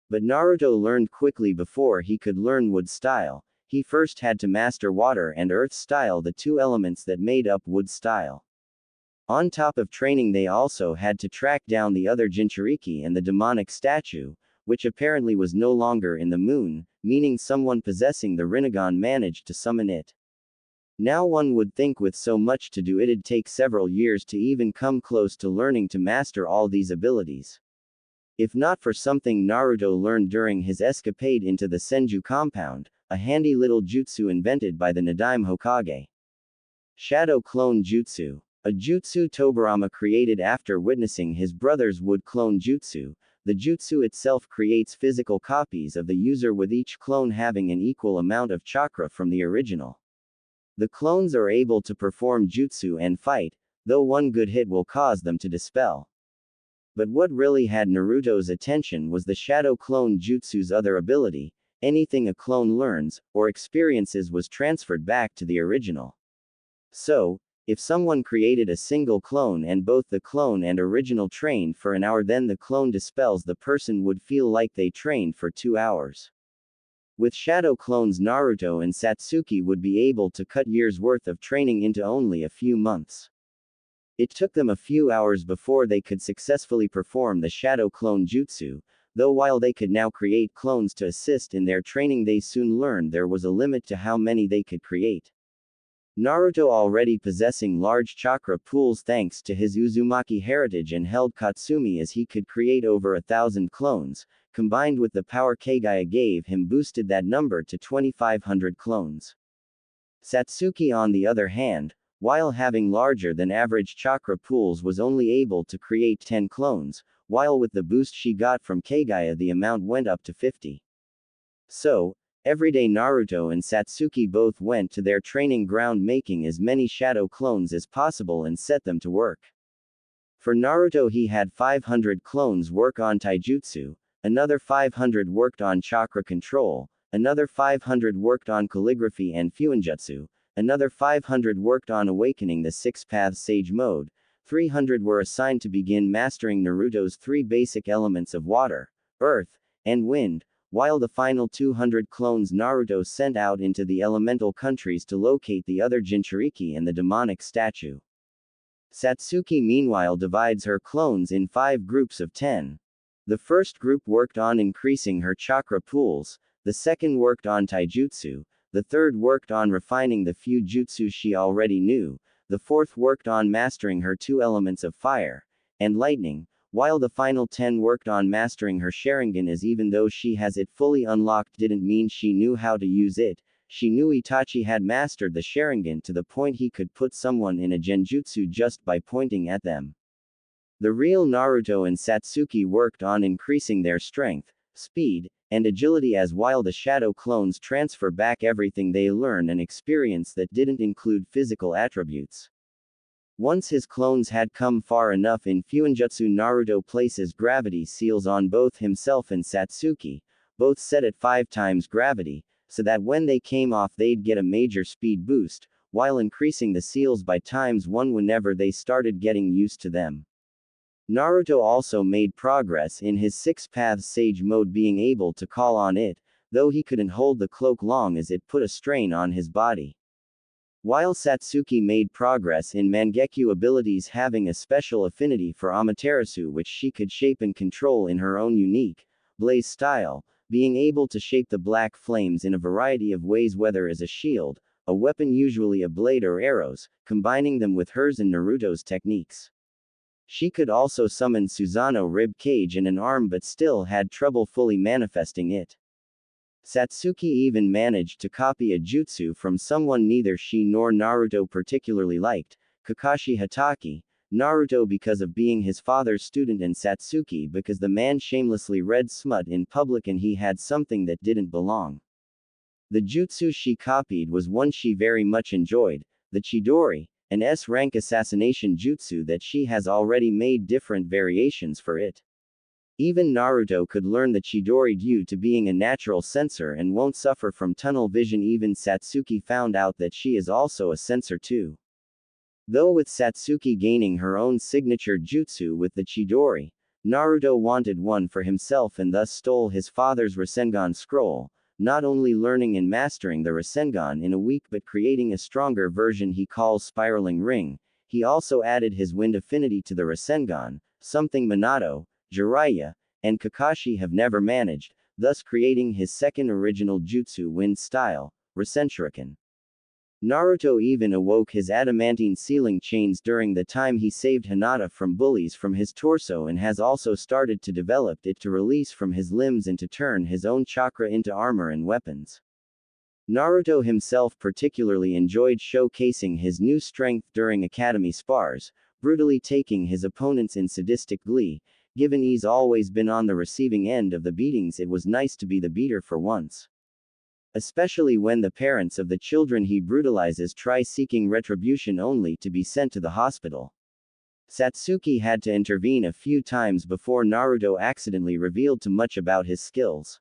But Naruto learned quickly before he could learn wood style, he first had to master water and earth style, the two elements that made up wood style. On top of training they also had to track down the other Jinchuriki and the demonic statue, which apparently was no longer in the moon, meaning someone possessing the Rinnegan managed to summon it. Now one would think with so much to do it'd take several years to even come close to learning to master all these abilities. If not for something Naruto learned during his escapade into the Senju compound, a handy little jutsu invented by the Nadaime Hokage. Shadow Clone Jutsu. A jutsu Tobirama created after witnessing his brother's wood clone jutsu. The jutsu itself creates physical copies of the user with each clone having an equal amount of chakra from the original. The clones are able to perform jutsu and fight, though one good hit will cause them to dispel. But what really had Naruto's attention was the Shadow Clone Jutsu's other ability: anything a clone learns, or experiences was transferred back to the original. So, if someone created a single clone and both the clone and original trained for an hour, then the clone dispels the person would feel like they trained for 2 hours. With shadow clones Naruto and Satsuki would be able to cut years' worth of training into only a few months. It took them a few hours before they could successfully perform the shadow clone jutsu, though while they could now create clones to assist in their training they soon learned there was a limit to how many they could create. Naruto, already possessing large chakra pools thanks to his Uzumaki heritage, and held Katsumi as he could create over 1,000 clones, combined with the power Kaguya gave him boosted that number to 2,500 clones. Satsuki on the other hand, while having larger than average chakra pools was only able to create 10 clones, while with the boost she got from Kaguya the amount went up to 50. So, every day Naruto and Satsuki both went to their training ground making as many shadow clones as possible and set them to work. For Naruto he had 500 clones work on taijutsu, another 500 worked on chakra control, another 500 worked on calligraphy and fuinjutsu, another 500 worked on awakening the six-path sage mode, 300 were assigned to begin mastering Naruto's 3 basic elements of water, earth, and wind, while the final 200 clones Naruto sent out into the elemental countries to locate the other Jinchuriki and the demonic statue. Satsuki meanwhile divides her clones in 5 groups of 10. The first group worked on increasing her chakra pools, the second worked on taijutsu, the third worked on refining the few jutsu she already knew, the fourth worked on mastering her 2 elements of fire and lightning, while the final 10 worked on mastering her Sharingan, as even though she has it fully unlocked didn't mean she knew how to use it. She knew Itachi had mastered the Sharingan to the point he could put someone in a genjutsu just by pointing at them. The real Naruto and Satsuki worked on increasing their strength, speed, and agility, as while the shadow clones transfer back everything they learn and experience that didn't include physical attributes. Once his clones had come far enough in Fuinjutsu, Naruto places gravity seals on both himself and Satsuki, both set at 5 times gravity, so that when they came off they'd get a major speed boost, while increasing the seals by times 1 whenever they started getting used to them. Naruto also made progress in his Six Paths Sage mode, being able to call on it, though he couldn't hold the cloak long as it put a strain on his body. While Satsuki made progress in Mangekyo abilities, having a special affinity for Amaterasu which she could shape and control in her own unique, blaze style, being able to shape the black flames in a variety of ways, whether as a shield, a weapon, usually a blade, or arrows, combining them with hers and Naruto's techniques. She could also summon Susanoo rib cage and an arm, but still had trouble fully manifesting it. Satsuki even managed to copy a jutsu from someone neither she nor Naruto particularly liked, Kakashi Hatake, Naruto because of being his father's student and Satsuki because the man shamelessly read smut in public and he had something that didn't belong. The jutsu she copied was one she very much enjoyed, the Chidori, an S-rank assassination jutsu that she has already made different variations for it. Even Naruto could learn the Chidori due to being a natural sensor and won't suffer from tunnel vision. Even Satsuki found out that she is also a sensor too. Though with Satsuki gaining her own signature jutsu with the Chidori, Naruto wanted one for himself and thus stole his father's Rasengan scroll, not only learning and mastering the Rasengan in a week but creating a stronger version he calls Spiraling Ring. He also added his wind affinity to the Rasengan, something Minato, Jiraiya, and Kakashi have never managed, thus creating his second original jutsu wind style, Rasenshuriken. Naruto even awoke his adamantine sealing chains during the time he saved Hinata from bullies from his torso and has also started to develop it to release from his limbs and to turn his own chakra into armor and weapons. Naruto himself particularly enjoyed showcasing his new strength during academy spars, brutally taking his opponents in sadistic glee. Given he's always been on the receiving end of the beatings, it was nice to be the beater for once. Especially when the parents of the children he brutalizes try seeking retribution only to be sent to the hospital. Satsuki had to intervene a few times before Naruto accidentally revealed too much about his skills.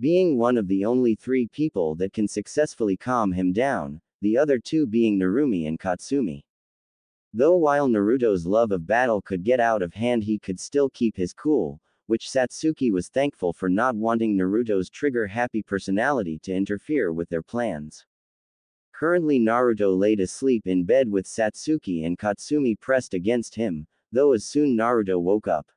Being one of the only 3 people that can successfully calm him down, the other 2 being Narumi and Katsumi. Though while Naruto's love of battle could get out of hand, he could still keep his cool, which Satsuki was thankful for, not wanting Naruto's trigger-happy personality to interfere with their plans. Currently Naruto laid asleep in bed with Satsuki and Katsumi pressed against him, though as soon Naruto woke up.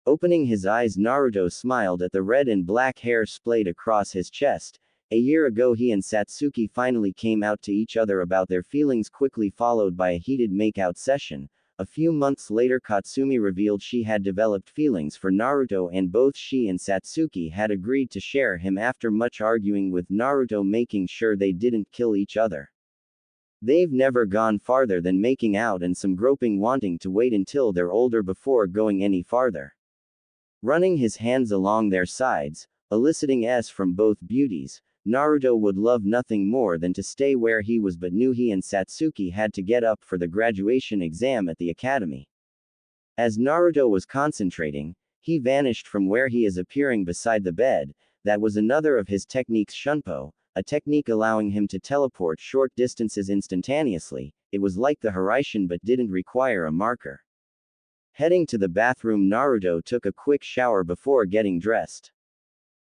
Opening his eyes, Naruto smiled at the red and black hair splayed across his chest. A year ago he and Satsuki finally came out to each other about their feelings, quickly followed by a heated makeout session. A few months later Katsumi revealed she had developed feelings for Naruto and both she and Satsuki had agreed to share him after much arguing with Naruto making sure they didn't kill each other. They've never gone farther than making out and some groping, wanting to wait until they're older before going any farther. Running his hands along their sides, eliciting S from both beauties, Naruto would love nothing more than to stay where he was, but knew he and Satsuki had to get up for the graduation exam at the academy. As Naruto was concentrating, he vanished from where he is, appearing beside the bed. That was another of his techniques, Shunpo, a technique allowing him to teleport short distances instantaneously. It was like the Hiraishin but didn't require a marker. Heading to the bathroom, Naruto took a quick shower before getting dressed.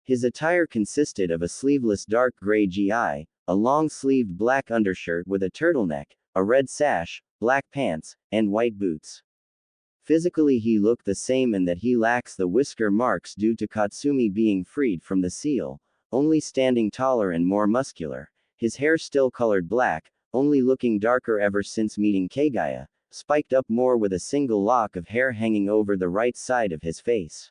His attire consisted of a sleeveless dark gray gi, a long-sleeved black undershirt with a turtleneck, a red sash, black pants, and white boots. Physically he looked the same in that he lacks the whisker marks due to Katsumi being freed from the seal, only standing taller and more muscular. His hair still colored black, only looking darker ever since meeting Kaguya, spiked up more with a single lock of hair hanging over the right side of his face.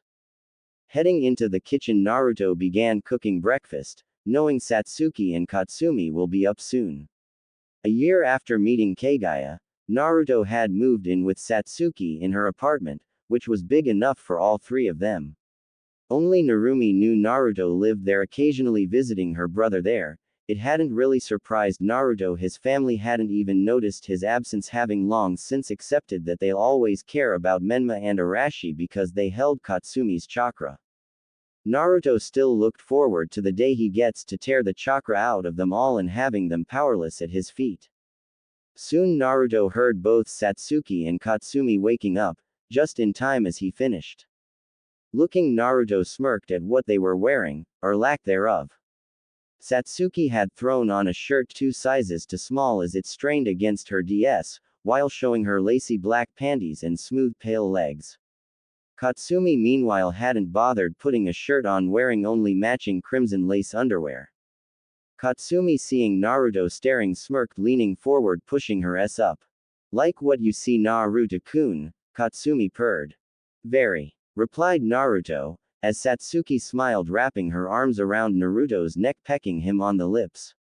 Heading into the kitchen, Naruto began cooking breakfast, knowing Satsuki and Katsumi will be up soon. A year after meeting Kaguya, Naruto had moved in with Satsuki in her apartment, which was big enough for all 3 of them. Only Narumi knew Naruto lived there, occasionally visiting her brother there. It hadn't really surprised Naruto, his family hadn't even noticed his absence, having long since accepted that they'll always care about Menma and Arashi because they held Katsumi's chakra. Naruto still looked forward to the day he gets to tear the chakra out of them all and having them powerless at his feet. Soon Naruto heard both Satsuki and Katsumi waking up. just in time as he finished. Looking, Naruto smirked at what they were wearing, or lack thereof. Satsuki had thrown on a shirt 2 sizes too small as it strained against her DS, while showing her lacy black panties and smooth pale legs. Katsumi meanwhile hadn't bothered putting a shirt on, wearing only matching crimson lace underwear. Katsumi, seeing Naruto staring, smirked, leaning forward, pushing her S up. Like what you see, Naruto-kun, Katsumi purred. Very, replied Naruto, as Satsuki smiled, wrapping her arms around Naruto's neck, pecking him on the lips.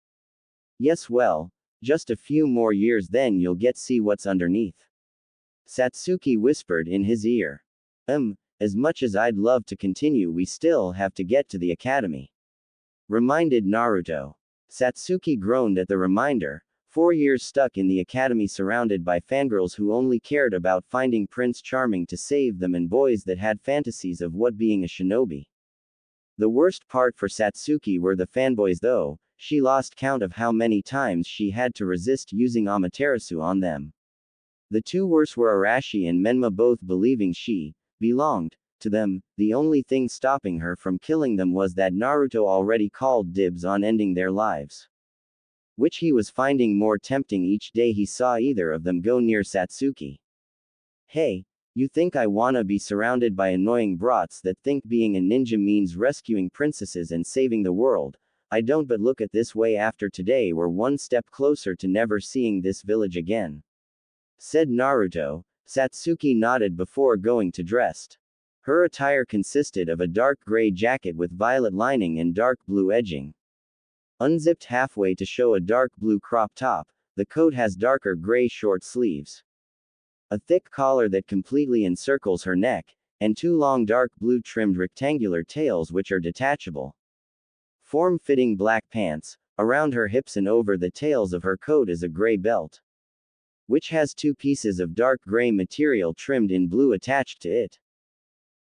Yes, well, just a few more years, then you'll get see what's underneath. Satsuki whispered in his ear. As much as I'd love to continue, we still have to get to the academy. Reminded Naruto. Satsuki groaned at the reminder. 4 years stuck in the academy, surrounded by fangirls who only cared about finding Prince Charming to save them, and boys that had fantasies of what being a shinobi. The worst part for Satsuki were the fanboys, though. She lost count of how many times she had to resist using Amaterasu on them. The two worst were Arashi and Menma, both believing she belonged to them. The only thing stopping her from killing them was that Naruto already called dibs on ending their lives, which he was finding more tempting each day he saw either of them go near Satsuki. Hey, you think I wanna be surrounded by annoying brats that think being a ninja means rescuing princesses and saving the world? I don't, but look at this way, after today we're one step closer to never seeing this village again. Said Naruto. Satsuki nodded before going to dressed. Her attire consisted of a dark gray jacket with violet lining and dark blue edging. Unzipped halfway to show a dark blue crop top, the coat has darker gray short sleeves, a thick collar that completely encircles her neck, and 2 long dark blue trimmed rectangular tails which are detachable. Form-fitting black pants. Around her hips and over the tails of her coat is a gray belt, which has 2 pieces of dark gray material trimmed in blue attached to it.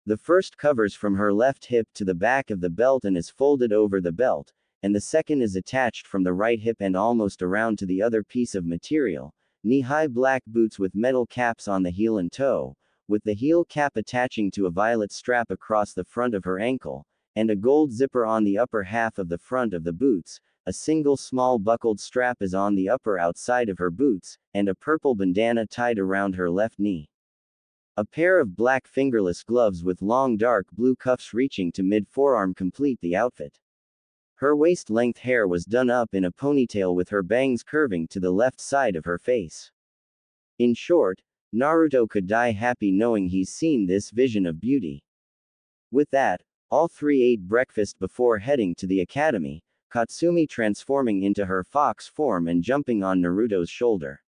The first covers from her left hip to the back of the belt and is folded over the belt, and the second is attached from the right hip and almost around to the other piece of material. Knee-high black boots with metal caps on the heel and toe, with the heel cap attaching to a violet strap across the front of her ankle, and a gold zipper on the upper half of the front of the boots. A single small buckled strap is on the upper outside of her boots, and a purple bandana tied around her left knee. A pair of black fingerless gloves with long dark blue cuffs reaching to mid-forearm complete the outfit. Her waist-length hair was done up in a ponytail with her bangs curving to the left side of her face. In short, Naruto could die happy knowing he's seen this vision of beauty. With that, all three ate breakfast before heading to the academy, Katsumi transforming into her fox form and jumping on Naruto's shoulder.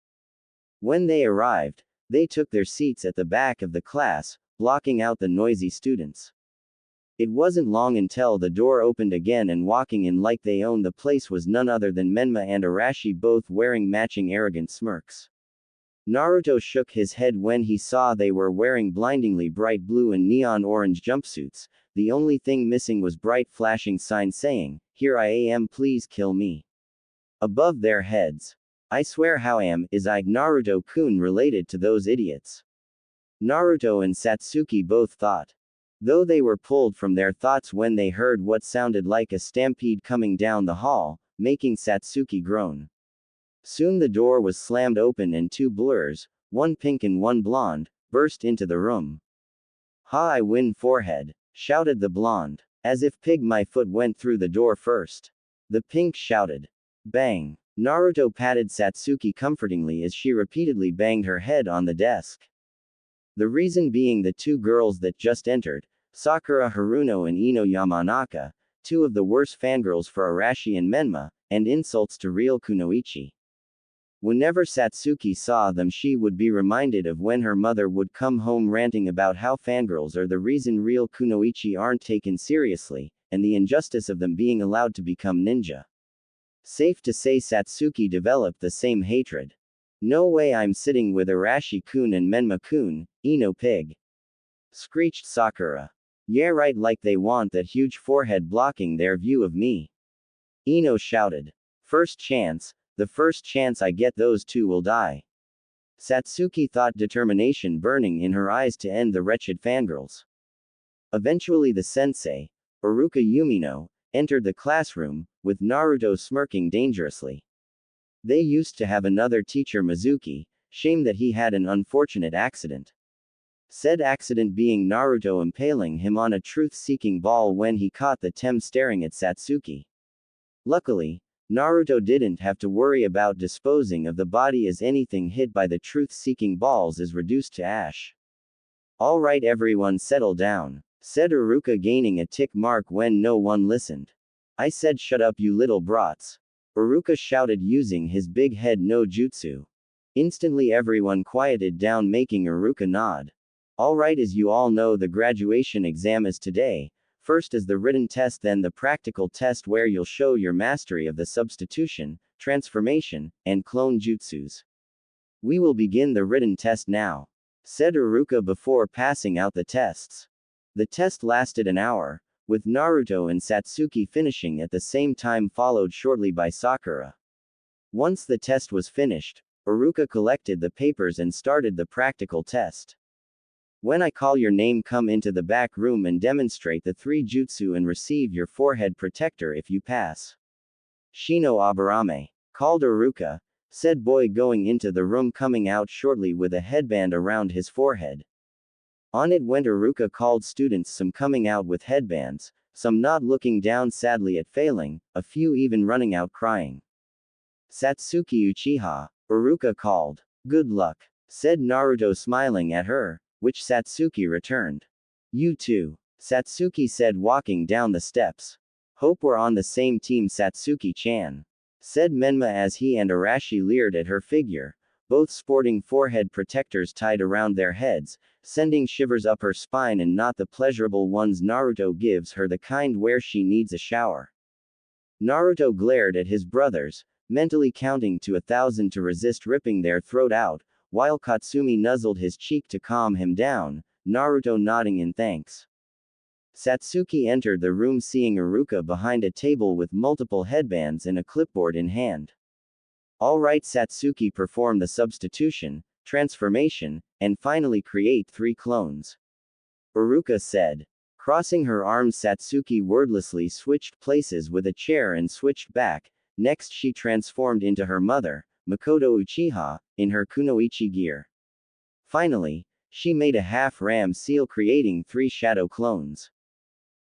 When they arrived, they took their seats at the back of the class, blocking out the noisy students. It wasn't long until the door opened again, and walking in like they owned the place was none other than Menma and Arashi, both wearing matching arrogant smirks. Naruto shook his head when he saw they were wearing blindingly bright blue and neon orange jumpsuits. The only thing missing was bright flashing signs saying, "Here I am, please kill me," above their heads. I swear, how is Naruto-kun related to those idiots? Naruto and Satsuki both thought, though they were pulled from their thoughts when they heard what sounded like a stampede coming down the hall, making Satsuki groan. Soon the door was slammed open and 2 blurs, one pink and one blonde, burst into the room. "Ha, I win, forehead," shouted the blonde. "As if pig, my foot went through the door first." The pink shouted. Bang. Naruto patted Satsuki comfortingly as she repeatedly banged her head on the desk. The reason being the 2 girls that just entered, Sakura Haruno and Ino Yamanaka, 2 of the worst fangirls for Arashi and Menma, and insults to real Kunoichi. Whenever Satsuki saw them, she would be reminded of when her mother would come home ranting about how fangirls are the reason real Kunoichi aren't taken seriously, and the injustice of them being allowed to become ninja. Safe to say Satsuki developed the same hatred. "No way I'm sitting with Arashi-kun and Menma-kun, Ino pig," screeched Sakura. "Yeah, right, like they want that huge forehead blocking their view of me," Ino shouted. The first chance I get, those 2 will die." Satsuki thought, determination burning in her eyes to end the wretched fangirls. Eventually the sensei, Iruka Yumino, entered the classroom, with Naruto smirking dangerously. They used to have another teacher, Mizuki, shame that he had an unfortunate accident. Said accident being Naruto impaling him on a truth-seeking ball when he caught the Tem staring at Satsuki. Luckily, Naruto didn't have to worry about disposing of the body, as anything hit by the truth-seeking balls is reduced to ash. Alright, everyone, settle down, said Iruka, gaining a tick mark when no one listened. I said shut up, you little brats, Iruka shouted using his big head no jutsu. Instantly everyone quieted down, making Iruka nod. Alright, as you all know, the graduation exam is today. First is the written test, then the practical test where you'll show your mastery of the substitution, transformation, and clone jutsus. We will begin the written test now, said Iruka before passing out the tests. The test lasted an hour, with Naruto and Satsuki finishing at the same time, followed shortly by Sakura. Once the test was finished, Iruka collected the papers and started the practical test. When I call your name, come into the back room and demonstrate the 3 jutsu and receive your forehead protector if you pass. Shino Aburame, called Iruka, said boy going into the room, coming out shortly with a headband around his forehead. On it went Iruka, called students, some coming out with headbands, some not, looking down sadly at failing, a few even running out crying. Satsuki Uchiha, Iruka called. Good luck, said Naruto, smiling at her, which Satsuki returned. You too, Satsuki said, walking down the steps. Hope we're on the same team, Satsuki-chan, said Menma as he and Arashi leered at her figure, both sporting forehead protectors tied around their heads, sending shivers up her spine, and not the pleasurable ones Naruto gives her, the kind where she needs a shower. Naruto glared at his brothers, mentally counting to 1,000 to resist ripping their throat out, while Katsumi nuzzled his cheek to calm him down, Naruto nodding in thanks. Satsuki entered the room, seeing Iruka behind a table with multiple headbands and a clipboard in hand. Alright, Satsuki, perform the substitution, transformation, and finally create 3 clones, Iruka said. Crossing her arms, Satsuki wordlessly switched places with a chair and switched back. Next she transformed into her mother, Makoto Uchiha, in her kunoichi gear. Finally, she made a half-ram seal, creating 3 shadow clones.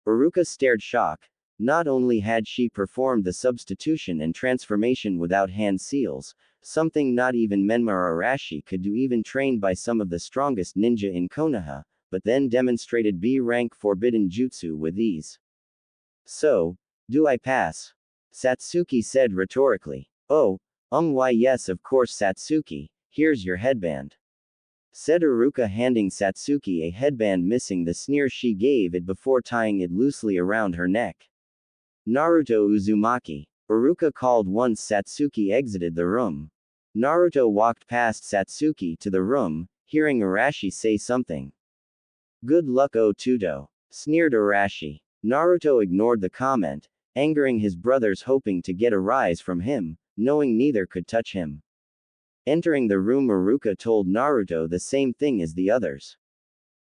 Iruka stared shock. Not only had she performed the substitution and transformation without hand seals, something not even Menma or Arashi could do, even trained by some of the strongest ninja in Konoha, but then demonstrated B-rank forbidden jutsu with ease. So, do I pass? Satsuki said rhetorically. Oh, why yes, of course, Satsuki, here's your headband, said Iruka, handing Satsuki a headband missing the sneer she gave it before tying it loosely around her neck. Naruto Uzumaki, Iruka called once Satsuki exited the room. Naruto walked past Satsuki to the room, hearing Arashi say something. Good luck, Otudo, sneered Arashi. Naruto ignored the comment, angering his brothers, hoping to get a rise from him, knowing neither could touch him. Entering the room, Iruka told Naruto the same thing as the others.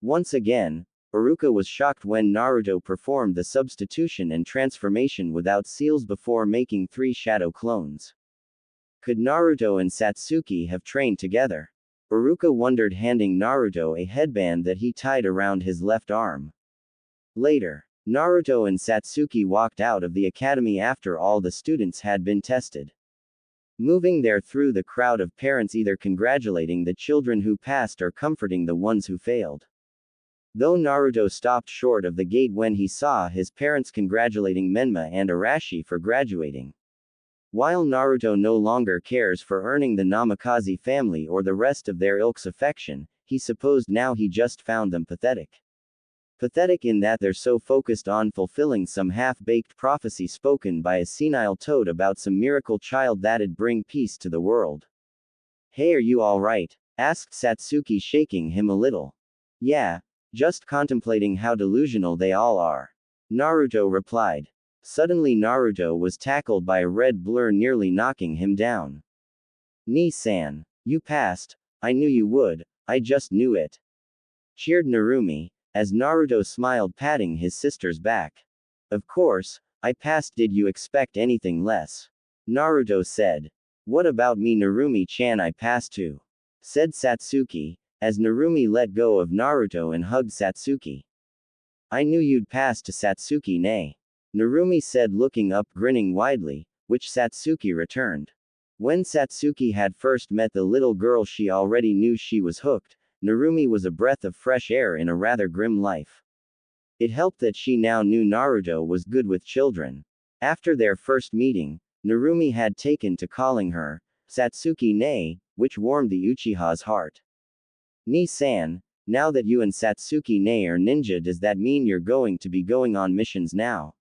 Once again, Iruka was shocked when Naruto performed the substitution and transformation without seals before making 3 shadow clones. Could Naruto and Satsuki have trained together? Iruka wondered, handing Naruto a headband that he tied around his left arm. Later, Naruto and Satsuki walked out of the academy after all the students had been tested. Moving there through the crowd of parents, either congratulating the children who passed or comforting the ones who failed. Though Naruto stopped short of the gate when he saw his parents congratulating Menma and Arashi for graduating. While Naruto no longer cares for earning the Namikaze family or the rest of their ilk's affection, he supposed now he just found them pathetic. Pathetic in that they're so focused on fulfilling some half-baked prophecy spoken by a senile toad about some miracle child that'd bring peace to the world. Hey, are you alright? Asked Satsuki, shaking him a little. Yeah, just contemplating how delusional they all are, Naruto replied. Suddenly Naruto was tackled by a red blur, nearly knocking him down. Ni-san, you passed. I knew you would, I just knew it. Cheered Narumi, as Naruto smiled, patting his sister's back. Of course, I passed. Did you expect anything less? Naruto said. What about me, Narumi-chan? I passed too, said Satsuki, as Narumi let go of Naruto and hugged Satsuki. I knew you'd pass to Satsuki, nay. Narumi said, looking up, grinning widely, which Satsuki returned. When Satsuki had first met the little girl, she already knew she was hooked. Narumi was a breath of fresh air in a rather grim life. It helped that she now knew Naruto was good with children. After their first meeting, Narumi had taken to calling her Satsuki ne, which warmed the Uchiha's heart. Ni-san, now that you and Satsuki ne are ninja, does that mean you're going to be going on missions now?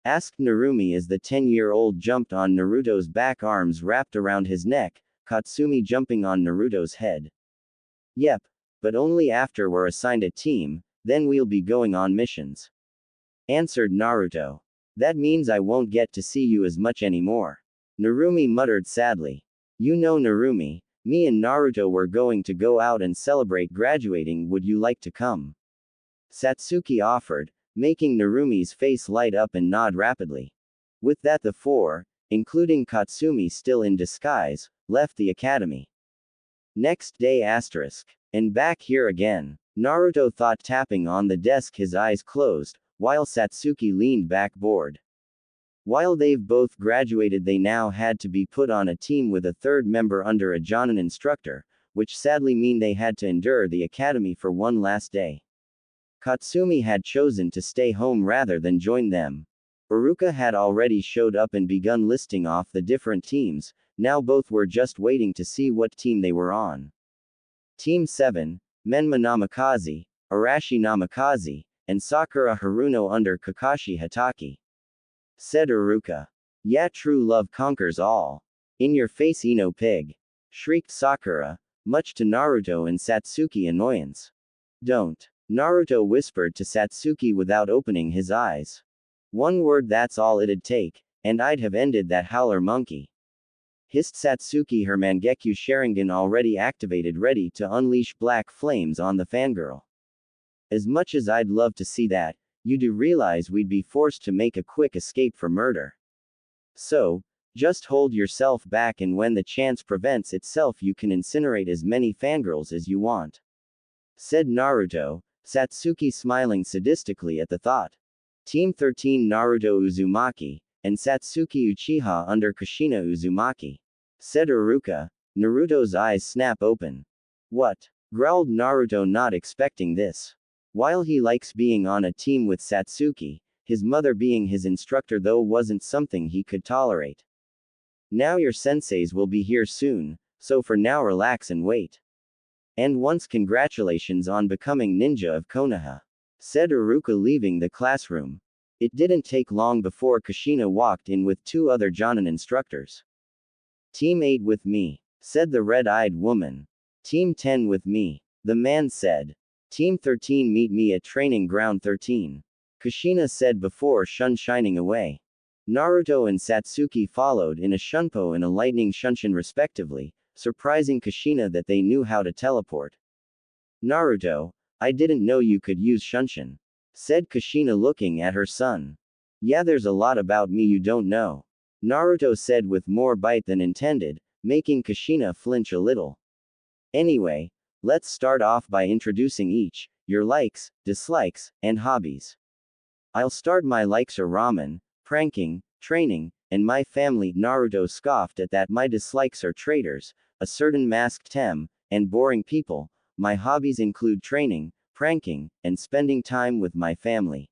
Asked Narumi as the 10-year-old jumped on Naruto's back, arms wrapped around his neck, Katsumi jumping on Naruto's head. Yep, but only after we're assigned a team, then we'll be going on missions. Answered Naruto. That means I won't get to see you as much anymore. Narumi muttered sadly. You know, Narumi, me and Naruto were going to go out and celebrate graduating. Would you like to come? Satsuki offered, making Narumi's face light up and nod rapidly. With that, the four, including Katsumi still in disguise, left the academy. Next day asterisk. And back here again. Naruto thought, tapping on the desk, his eyes closed, while Satsuki leaned back bored. While they've both graduated, they now had to be put on a team with a third member under a Jonin instructor, which sadly mean they had to endure the academy for one last day. Katsumi had chosen to stay home rather than join them. Iruka had already showed up and begun listing off the different teams. Now both were just waiting to see what team they were on. Team 7, Menma Namikaze, Arashi Namikaze, and Sakura Haruno under Kakashi Hatake. Said Iruka. Yeah, true love conquers all. In your face, Ino pig. Shrieked Sakura, much to Naruto and Satsuki annoyance. Don't. Naruto whispered to Satsuki without opening his eyes. One word, that's all it'd take, and I'd have ended that howler monkey. Hissed Satsuki, her Mangekyo Sharingan already activated, ready to unleash black flames on the fangirl. As much as I'd love to see that, you do realize we'd be forced to make a quick escape for murder. So, just hold yourself back, and when the chance presents itself, you can incinerate as many fangirls as you want. Said Naruto, Satsuki smiling sadistically at the thought. Team 13, Naruto Uzumaki, and Satsuki Uchiha under Kushina Uzumaki. Said Iruka. Naruto's eyes snap open. What? Growled Naruto, not expecting this. While he likes being on a team with Satsuki, his mother being his instructor though wasn't something he could tolerate. Now your senseis will be here soon, so for now relax and wait. And once congratulations on becoming ninja of Konoha. Said Iruka, leaving the classroom. It didn't take long before Kushina walked in with two other Jonin instructors. Team 8 with me, said the red-eyed woman. Team 10 with me, the man said. Team 13 meet me at training ground 13. Kushina said before shining away. Naruto and Satsuki followed in a Shunpo and a lightning Shunshin respectively, surprising Kushina that they knew how to teleport. Naruto, I didn't know you could use Shunshin. Said Kushina, looking at her son. Yeah, there's a lot about me you don't know. Naruto said with more bite than intended, making Kushina flinch a little. Anyway, let's start off by introducing each, your likes, dislikes, and hobbies. I'll start. My likes are ramen, pranking, training, and my family. Naruto scoffed at that. My dislikes are traitors, a certain masked tem, and boring people. My hobbies include training, pranking, and spending time with my family.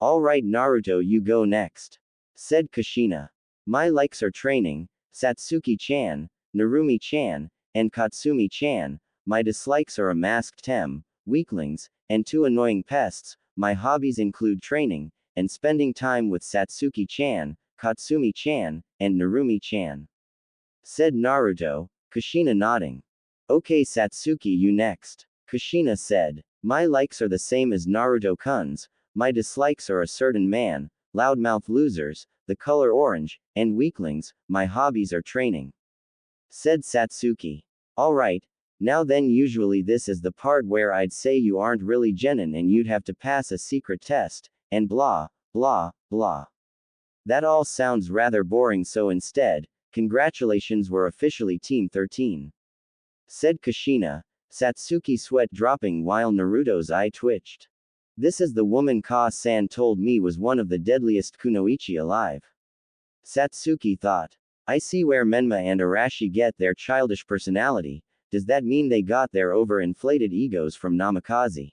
Alright Naruto, you go next. Said Kushina. My likes are training, Satsuki-chan, Narumi-chan, and Katsumi-chan. My dislikes are a masked tem, weaklings, and two annoying pests. My hobbies include training, and spending time with Satsuki-chan, Katsumi-chan, and Narumi-chan. Said Naruto, Kushina nodding. Okay Satsuki, you next. Kushina said. My likes are the same as Naruto-kun's. My dislikes are a certain man, loudmouth losers, the color orange, and weaklings. My hobbies are training. Said Satsuki. Alright, Now then, usually this is the part where I'd say you aren't really genin and you'd have to pass a secret test, and blah, blah, blah. That all sounds rather boring, so instead, congratulations, we're officially Team 13. Said Kushina, Satsuki sweat dropping while Naruto's eye twitched. This is the woman Ka-san told me was one of the deadliest kunoichi alive. Satsuki thought. I see where Menma and Arashi get their childish personality. Does that mean they got their overinflated egos from Namikaze?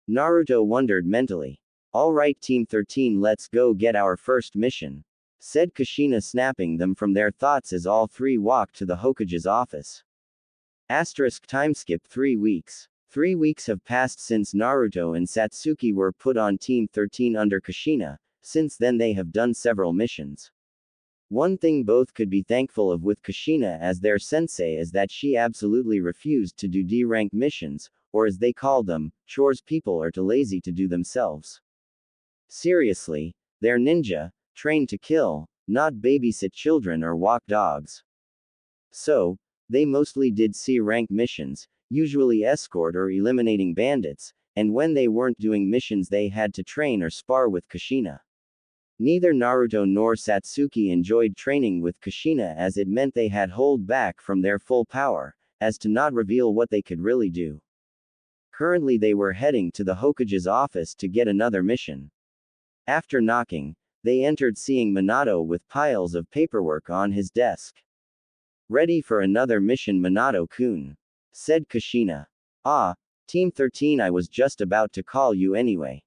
Naruto wondered mentally. Alright Team 13, let's go get our first mission. Said Kushina, snapping them from their thoughts as all three walked to the Hokage's office. Timeskip 3 weeks. 3 weeks have passed since Naruto and Satsuki were put on Team 13 under Kushina. Since then they have done several missions. One thing both could be thankful of with Kushina as their sensei is that she absolutely refused to do D-rank missions, or as they call them, chores people are too lazy to do themselves. Seriously, they're ninja, trained to kill, not babysit children or walk dogs. So, they mostly did C-rank missions, usually escort or eliminating bandits, and when they weren't doing missions they had to train or spar with Kushina. Neither Naruto nor Satsuki enjoyed training with Kushina as it meant they had hold back from their full power, as to not reveal what they could really do. Currently they were heading to the Hokage's office to get another mission. After knocking, they entered seeing Minato with piles of paperwork on his desk. Ready for another mission, Minato-kun, said Kushina. Ah, Team 13, I was just about to call you anyway.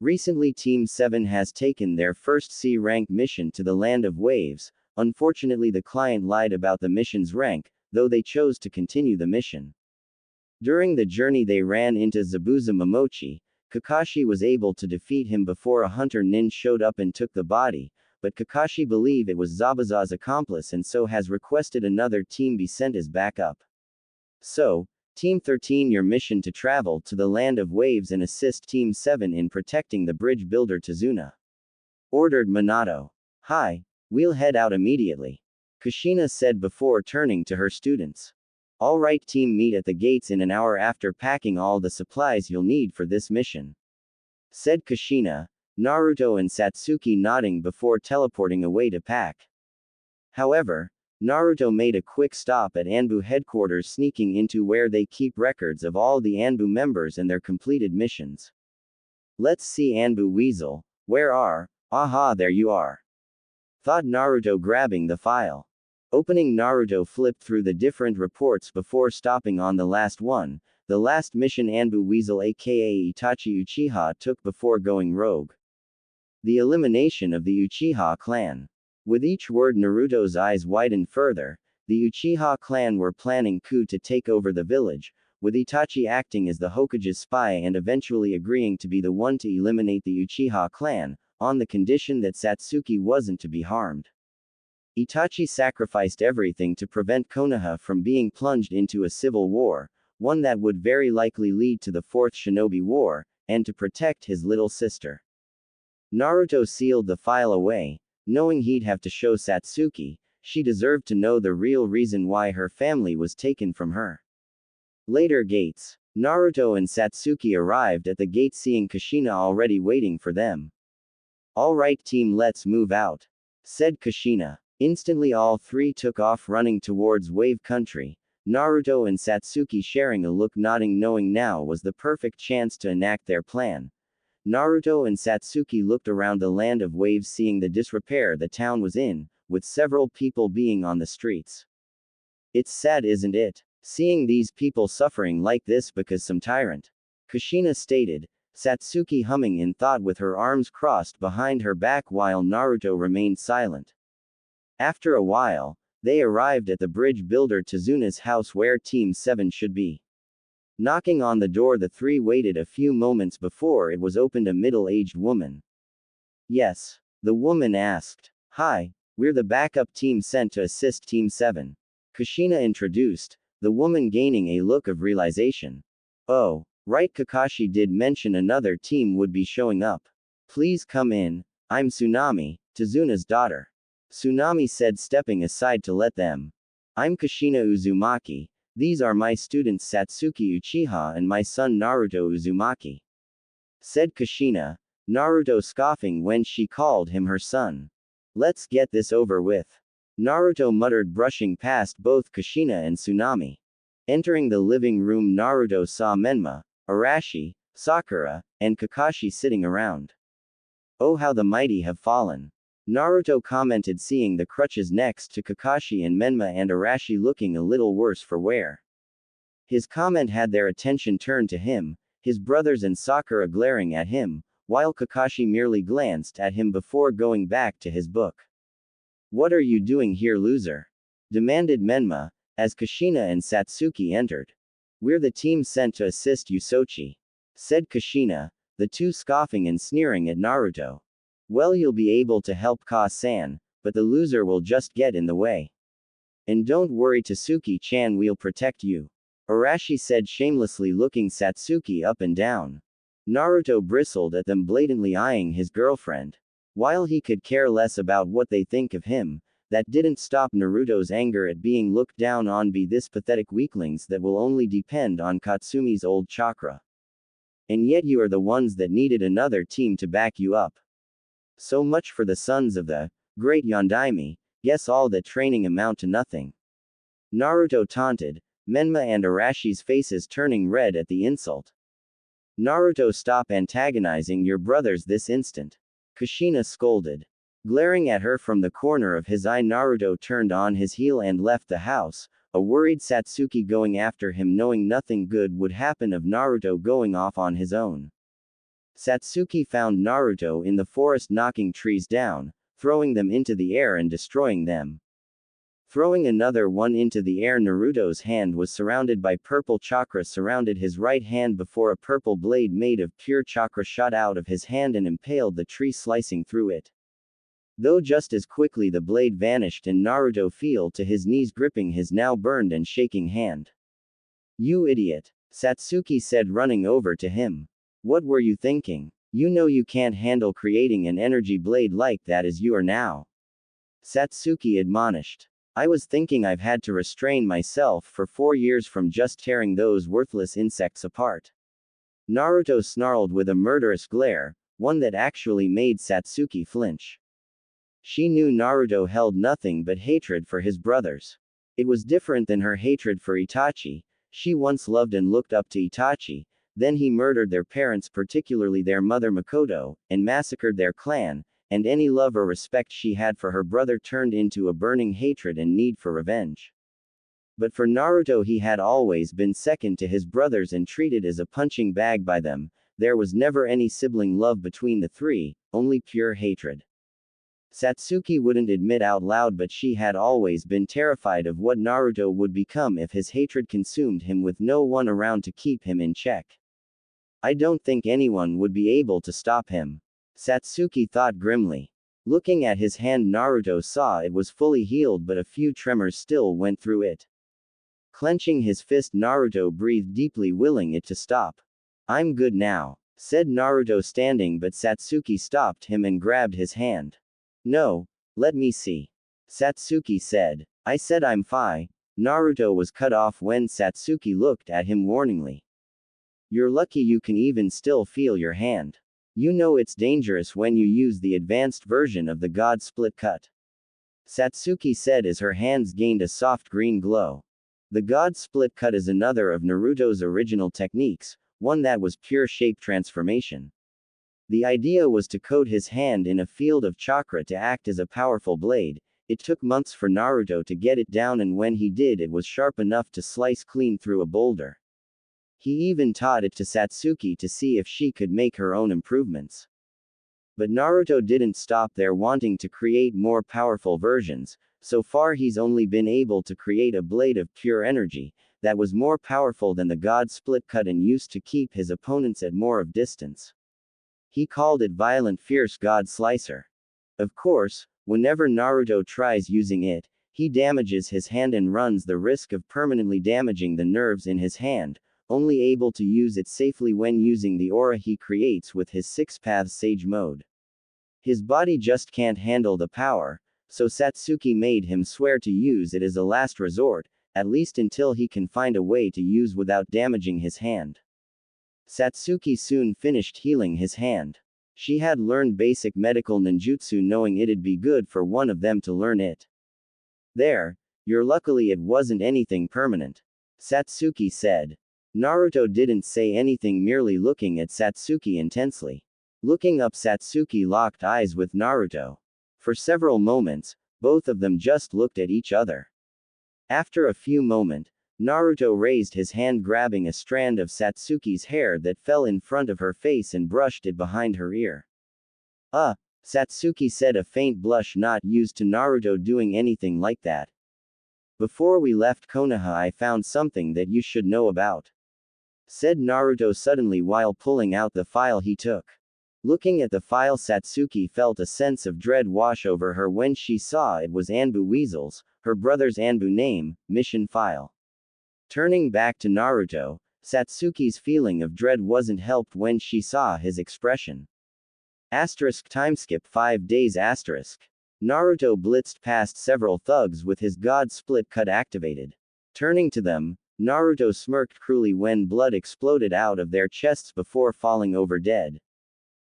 Recently Team 7 has taken their first C-rank mission to the Land of Waves. Unfortunately the client lied about the mission's rank, though they chose to continue the mission. During the journey they ran into Zabuza Momochi. Kakashi was able to defeat him before a hunter nin showed up and took the body, but Kakashi believes it was Zabuza's accomplice and so has requested another team be sent as backup. So, Team 13, your mission to travel to the Land of Waves and assist Team 7 in protecting the bridge builder Tazuna. Ordered Minato. Hi, we'll head out immediately. Kushina said before turning to her students. Alright team, meet at the gates in an hour after packing all the supplies you'll need for this mission. Said Kushina, Naruto and Satsuki nodding before teleporting away to pack. However, Naruto made a quick stop at Anbu headquarters, sneaking into where they keep records of all the Anbu members and their completed missions. Let's see Anbu Weasel, where are, aha there you are. Thought Naruto, grabbing the file. Opening, Naruto flipped through the different reports before stopping on the last one, the last mission Anbu Weasel aka Itachi Uchiha took before going rogue. The elimination of the Uchiha clan. With each word Naruto's eyes widened further. The Uchiha clan were planning coup to take over the village, with Itachi acting as the Hokage's spy and eventually agreeing to be the one to eliminate the Uchiha clan, on the condition that Satsuki wasn't to be harmed. Itachi sacrificed everything to prevent Konoha from being plunged into a civil war, one that would very likely lead to the Fourth Shinobi War, and to protect his little sister. Naruto sealed the file away, knowing he'd have to show Satsuki, she deserved to know the real reason why her family was taken from her. Later gates. Naruto and Satsuki arrived at the gate, seeing Kushina already waiting for them. Alright team, let's move out, said Kushina. Instantly all three took off running towards Wave Country, Naruto and Satsuki sharing a look, nodding, knowing now was the perfect chance to enact their plan. Naruto and Satsuki looked around the Land of Waves, seeing the disrepair the town was in, with several people being on the streets. It's sad, isn't it? Seeing these people suffering like this because some tyrant. Kushina stated, Satsuki humming in thought with her arms crossed behind her back while Naruto remained silent. After a while, they arrived at the bridge builder Tazuna's house where Team 7 should be. Knocking on the door, the three waited a few moments before it was opened. A middle-aged woman. Yes, the woman asked. Hi, we're the backup team sent to assist Team 7. Kushina introduced, the woman gaining a look of realization. Oh, right, Kakashi did mention another team would be showing up. Please come in, I'm Tsunami, Tazuna's daughter. Tsunami said, stepping aside to let them. I'm Kushina Uzumaki, These are my students Satsuki Uchiha and my son Naruto Uzumaki," said Kushina, Naruto scoffing when she called him her son. "Let's get this over with," Naruto muttered, brushing past both Kushina and Tsunami. Entering the living room, Naruto saw Menma, Arashi, Sakura, and Kakashi sitting around. "Oh, how the mighty have fallen," Naruto commented, seeing the crutches next to Kakashi and Menma and Arashi looking a little worse for wear. His comment had their attention turned to him, his brothers and Sakura glaring at him, while Kakashi merely glanced at him before going back to his book. "What are you doing here, loser?" demanded Menma, as Kushina and Satsuki entered. "We're the team sent to assist you, Sochi," said Kushina, the two scoffing and sneering at Naruto. "Well, you'll be able to help Ka-san, but the loser will just get in the way. And don't worry, Tasuki-chan, we'll protect you," Arashi said shamelessly, looking Satsuki up and down. Naruto bristled at them, blatantly eyeing his girlfriend. While he could care less about what they think of him, that didn't stop Naruto's anger at being looked down on by this pathetic weaklings that will only depend on Katsumi's old chakra. And yet you are the ones that needed another team to back you up. So much for the sons of the great Yondaime, guess all that training amount to nothing. Naruto taunted, Menma and Arashi's faces turning red at the insult. "Naruto, stop antagonizing your brothers this instant," Kushina scolded. Glaring at her from the corner of his eye, Naruto turned on his heel and left the house, a worried Satsuki going after him, knowing nothing good would happen of Naruto going off on his own. Satsuki found Naruto in the forest, knocking trees down, throwing them into the air and destroying them. Throwing another one into the air, Naruto's hand was surrounded by purple chakra surrounded his right hand before a purple blade made of pure chakra shot out of his hand and impaled the tree, slicing through it. Though just as quickly the blade vanished and Naruto fell to his knees, gripping his now burned and shaking hand. "You idiot," Satsuki said, running over to him. "What were you thinking? You know you can't handle creating an energy blade like that as you are now," Satsuki admonished. "I was thinking I've had to restrain myself for 4 years from just tearing those worthless insects apart," Naruto snarled with a murderous glare, one that actually made Satsuki flinch. She knew Naruto held nothing but hatred for his brothers. It was different than her hatred for Itachi. She once loved and looked up to Itachi, then he murdered their parents, particularly their mother Makoto, and massacred their clan, and any love or respect she had for her brother turned into a burning hatred and need for revenge. But for Naruto, he had always been second to his brothers and treated as a punching bag by them. There was never any sibling love between the three, only pure hatred. Satsuki wouldn't admit out loud, but she had always been terrified of what Naruto would become if his hatred consumed him with no one around to keep him in check. "I don't think anyone would be able to stop him," Satsuki thought grimly. Looking at his hand, Naruto saw it was fully healed, but a few tremors still went through it. Clenching his fist, Naruto breathed deeply, willing it to stop. "I'm good now," said Naruto, standing, but Satsuki stopped him and grabbed his hand. "No, let me see," Satsuki said. "I said I'm fine." Naruto was cut off when Satsuki looked at him warningly. "You're lucky you can even still feel your hand. You know it's dangerous when you use the advanced version of the God Split Cut," Satsuki said as her hands gained a soft green glow. The God Split Cut is another of Naruto's original techniques, one that was pure shape transformation. The idea was to coat his hand in a field of chakra to act as a powerful blade. It took months for Naruto to get it down, and when he did, it was sharp enough to slice clean through a boulder. He even taught it to Satsuki to see if she could make her own improvements. But Naruto didn't stop there, wanting to create more powerful versions. So far he's only been able to create a blade of pure energy that was more powerful than the God Split Cut and used to keep his opponents at more of distance. He called it Violent Fierce God Slicer. Of course, whenever Naruto tries using it, he damages his hand and runs the risk of permanently damaging the nerves in his hand, only able to use it safely when using the aura he creates with his Six Paths Sage mode. His body just can't handle the power, so Satsuki made him swear to use it as a last resort, at least until he can find a way to use without damaging his hand. Satsuki soon finished healing his hand. She had learned basic medical ninjutsu knowing it'd be good for one of them to learn it. There, luckily it wasn't anything permanent, Satsuki said. Naruto didn't say anything, merely looking at Satsuki intensely. Looking up, Satsuki locked eyes with Naruto. For several moments, both of them just looked at each other. After a few moments, Naruto raised his hand, grabbing a strand of Satsuki's hair that fell in front of her face and brushed it behind her ear. Satsuki said, a faint blush not used to Naruto doing anything like that. Before we left Konoha, I found something that you should know about, said Naruto suddenly while pulling out the file he took. Looking at the file, Satsuki felt a sense of dread wash over her when she saw it was Anbu Weasel's, her brother's Anbu name, mission file. Turning back to Naruto, Satsuki's feeling of dread wasn't helped when she saw his expression. Timeskip 5 days. Naruto blitzed past several thugs with his God Split Cut activated. Turning to them, Naruto smirked cruelly when blood exploded out of their chests before falling over dead.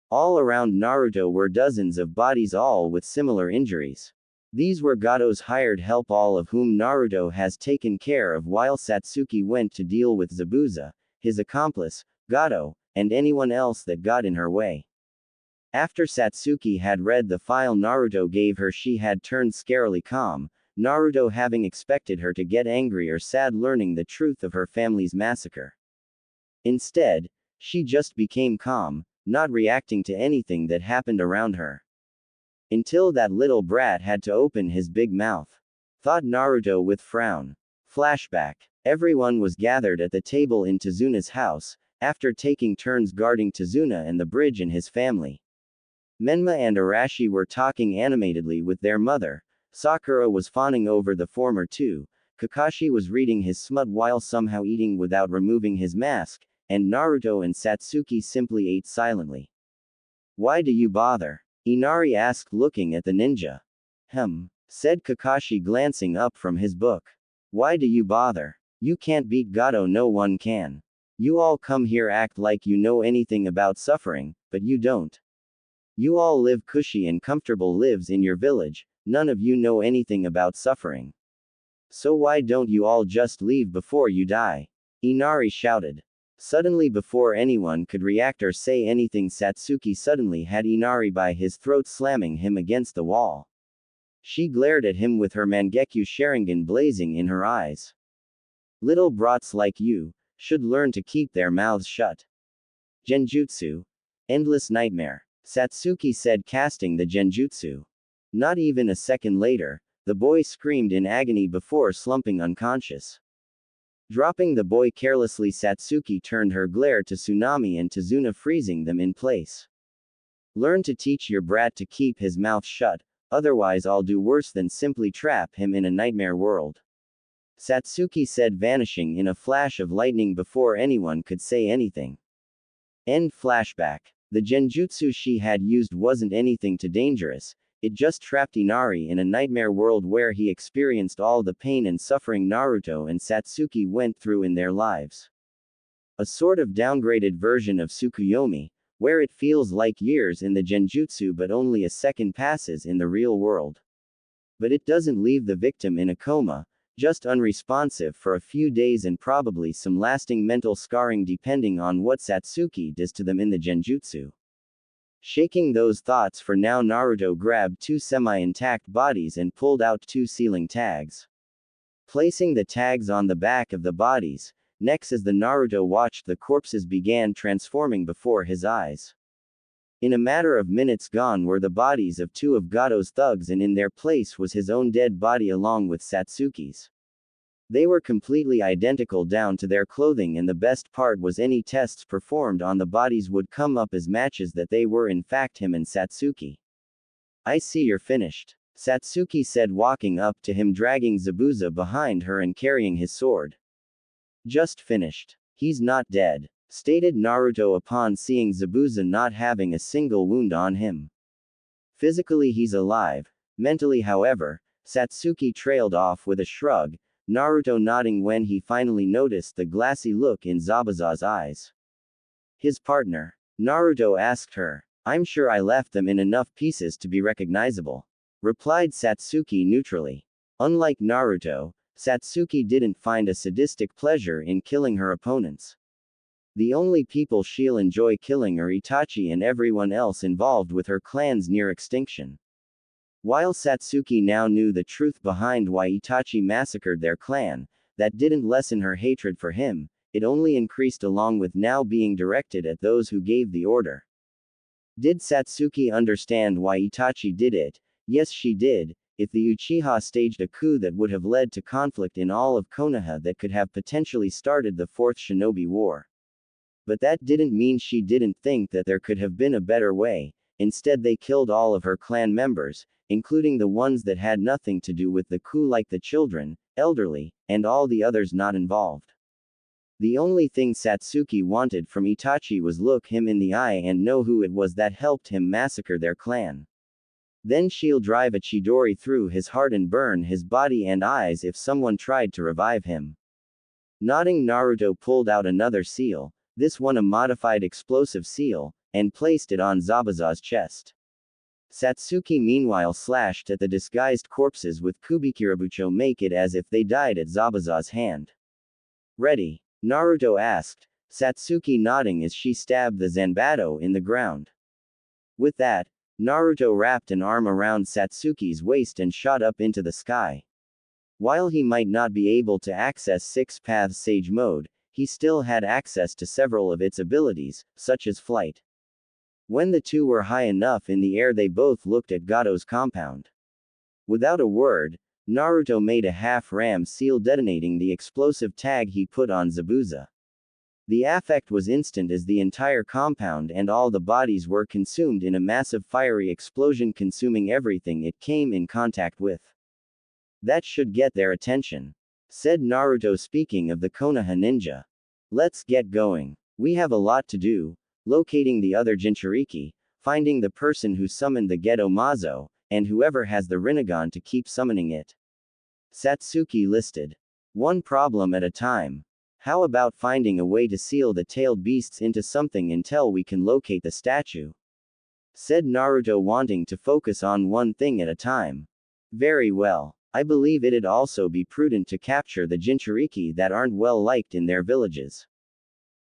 All around Naruto were dozens of bodies, all with similar injuries. These were Gado's hired help, all of whom Naruto has taken care of while Satsuki went to deal with Zabuza, his accomplice, Gado, and anyone else that got in her way. After Satsuki had read the file Naruto gave her, she had turned scarily calm, Naruto having expected her to get angry or sad learning the truth of her family's massacre. Instead, she just became calm, not reacting to anything that happened around her. Until that little brat had to open his big mouth, thought Naruto with frown. Flashback. Everyone was gathered at the table in Tezuna's house, after taking turns guarding Tezuna and the bridge and his family. Menma and Arashi were talking animatedly with their mother, Sakura was fawning over the former two, Kakashi was reading his smut while somehow eating without removing his mask, and Naruto and Satsuki simply ate silently. Why do you bother? Inari asked, looking at the ninja. Said Kakashi, glancing up from his book. Why do you bother? You can't beat Gado, no one can. You all come here act like you know anything about suffering, but you don't. You all live cushy and comfortable lives in your village, none of you know anything about suffering. So why don't you all just leave before you die? Inari shouted. Suddenly, before anyone could react or say anything, Satsuki suddenly had Inari by his throat, slamming him against the wall. She glared at him with her Mangekyo Sharingan blazing in her eyes. Little brats like you should learn to keep their mouths shut. Genjutsu. Endless nightmare, Satsuki said, casting the genjutsu. Not even a second later, the boy screamed in agony before slumping unconscious. Dropping the boy carelessly, Satsuki turned her glare to Tsunami and Tezuna, freezing them in place. Learn to teach your brat to keep his mouth shut, otherwise I'll do worse than simply trap him in a nightmare world. Satsuki said, vanishing in a flash of lightning before anyone could say anything. End flashback. The genjutsu she had used wasn't anything too dangerous, it just trapped Inari in a nightmare world where he experienced all the pain and suffering Naruto and Satsuki went through in their lives. A sort of downgraded version of Tsukuyomi, where it feels like years in the genjutsu but only a second passes in the real world. But it doesn't leave the victim in a coma, just unresponsive for a few days and probably some lasting mental scarring depending on what Satsuki does to them in the genjutsu. Shaking those thoughts for now, Naruto grabbed two semi-intact bodies and pulled out two sealing tags. Placing the tags on the back of the bodies, next as the Naruto watched the corpses began transforming before his eyes. In a matter of minutes gone were the bodies of two of Gado's thugs, and in their place was his own dead body along with Satsuki's. They were completely identical down to their clothing, and the best part was any tests performed on the bodies would come up as matches that they were in fact him and Satsuki. I see you're finished, Satsuki said, walking up to him, dragging Zabuza behind her and carrying his sword. Just finished. He's not dead, stated Naruto upon seeing Zabuza not having a single wound on him. Physically he's alive, mentally however, Satsuki trailed off with a shrug. Naruto nodding when he finally noticed the glassy look in Zabuza's eyes. His partner. Naruto asked her. I'm sure I left them in enough pieces to be recognizable, replied Satsuki neutrally. Unlike Naruto, Satsuki didn't find a sadistic pleasure in killing her opponents. The only people she'll enjoy killing are Itachi and everyone else involved with her clan's near extinction. While Satsuki now knew the truth behind why Itachi massacred their clan, that didn't lessen her hatred for him, it only increased along with now being directed at those who gave the order. Did Satsuki understand why Itachi did it? Yes, she did. If the Uchiha staged a coup that would have led to conflict in all of Konoha that could have potentially started the Fourth Shinobi War. But that didn't mean she didn't think that there could have been a better way. Instead, they killed all of her clan members, including the ones that had nothing to do with the coup, like the children, elderly, and all the others not involved. The only thing Satsuki wanted from Itachi was look him in the eye and know who it was that helped him massacre their clan. Then she'll drive a Chidori through his heart and burn his body and eyes if someone tried to revive him. Nodding, Naruto pulled out another seal, this one a modified explosive seal, and placed it on Zabuza's chest. Satsuki meanwhile slashed at the disguised corpses with Kubikirabucho, make it as if they died at Zabuza's hand. Ready? Naruto asked, Satsuki nodding as she stabbed the Zanbato in the ground. With that, Naruto wrapped an arm around Satsuki's waist and shot up into the sky. While he might not be able to access Six Paths Sage Mode, he still had access to several of its abilities, such as flight. When the two were high enough in the air, they both looked at Gato's compound. Without a word, Naruto made a half-ram seal, detonating the explosive tag he put on Zabuza. The effect was instant as the entire compound and all the bodies were consumed in a massive fiery explosion, consuming everything it came in contact with. That should get their attention, said Naruto, speaking of the Konoha ninja. Let's get going. We have a lot to do, locating the other Jinchuriki, finding the person who summoned the Gedo Mazo, and whoever has the Rinnegan to keep summoning it. Satsuki listed. One problem at a time. How about finding a way to seal the tailed beasts into something until we can locate the statue? Said Naruto, wanting to focus on one thing at a time. Very well. I believe it'd also be prudent to capture the Jinchuriki that aren't well liked in their villages.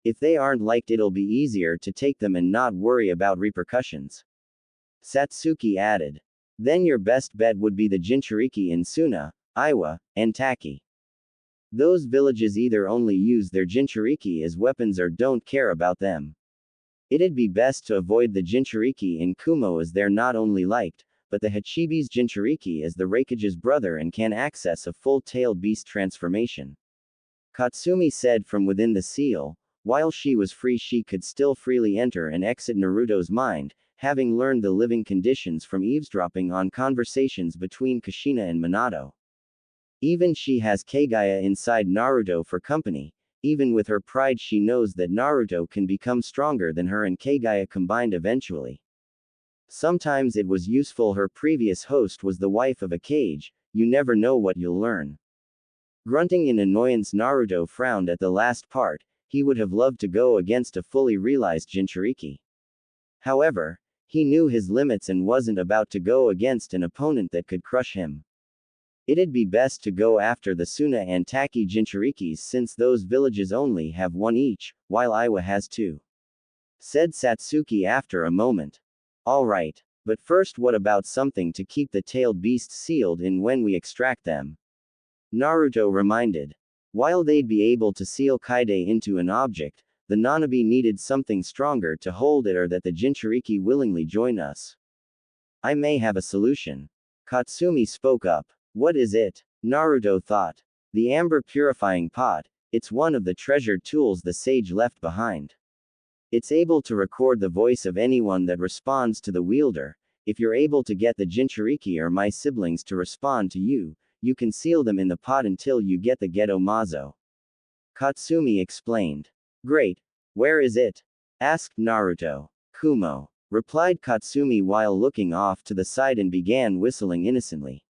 If they aren't liked, it'll be easier to take them and not worry about repercussions. Satsuki added. Then your best bet would be the Jinchuriki in Suna, Iwa, and Taki. Those villages either only use their Jinchuriki as weapons or don't care about them. It'd be best to avoid the Jinchuriki in Kumo, as they're not only liked, but the Hachibi's Jinchuriki is the Raikage's brother and can access a full-tailed beast transformation. Katsumi said from within the seal. While she was free, she could still freely enter and exit Naruto's mind, having learned the living conditions from eavesdropping on conversations between Kushina and Minato. Even she has Kaguya inside Naruto for company. Even with her pride, she knows that Naruto can become stronger than her and Kaguya combined eventually. Sometimes it was useful. Her previous host was the wife of a Kage. You never know what you'll learn. Grunting in annoyance, Naruto frowned at the last part. He would have loved to go against a fully realized Jinchuriki. However, he knew his limits and wasn't about to go against an opponent that could crush him. It'd be best to go after the Suna and Taki Jinchurikis, since those villages only have one each, while Iwa has two. Said Satsuki after a moment. Alright. But first, what about something to keep the tailed beasts sealed in when we extract them? Naruto reminded. While they'd be able to seal Kaide into an object, the Nanabi needed something stronger to hold it, or that the Jinchuriki willingly join us. I may have a solution. Katsumi spoke up. What is it? Naruto thought. The amber purifying pot. It's one of the treasured tools the sage left behind. It's able to record the voice of anyone that responds to the wielder. If you're able to get the Jinchuriki or my siblings to respond to you, you can seal them in the pot until you get the Gedo Mazo. Katsumi explained. Great. Where is it? Asked Naruto. Kumo, replied Katsumi while looking off to the side and began whistling innocently.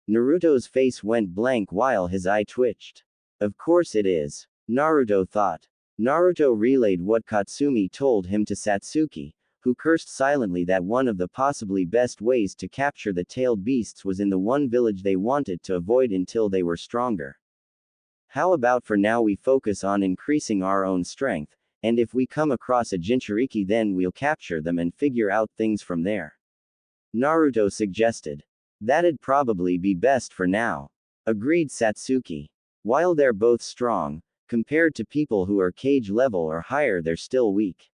Naruto's face went blank while his eye twitched. Of course it is, Naruto thought. Naruto relayed what Katsumi told him to Satsuki, who cursed silently that one of the possibly best ways to capture the tailed beasts was in the one village they wanted to avoid until they were stronger. How about for now we focus on increasing our own strength, and if we come across a Jinchuriki then we'll capture them and figure out things from there. Naruto suggested. That'd probably be best for now. Agreed Satsuki. While they're both strong, compared to people who are cage level or higher they're still weak.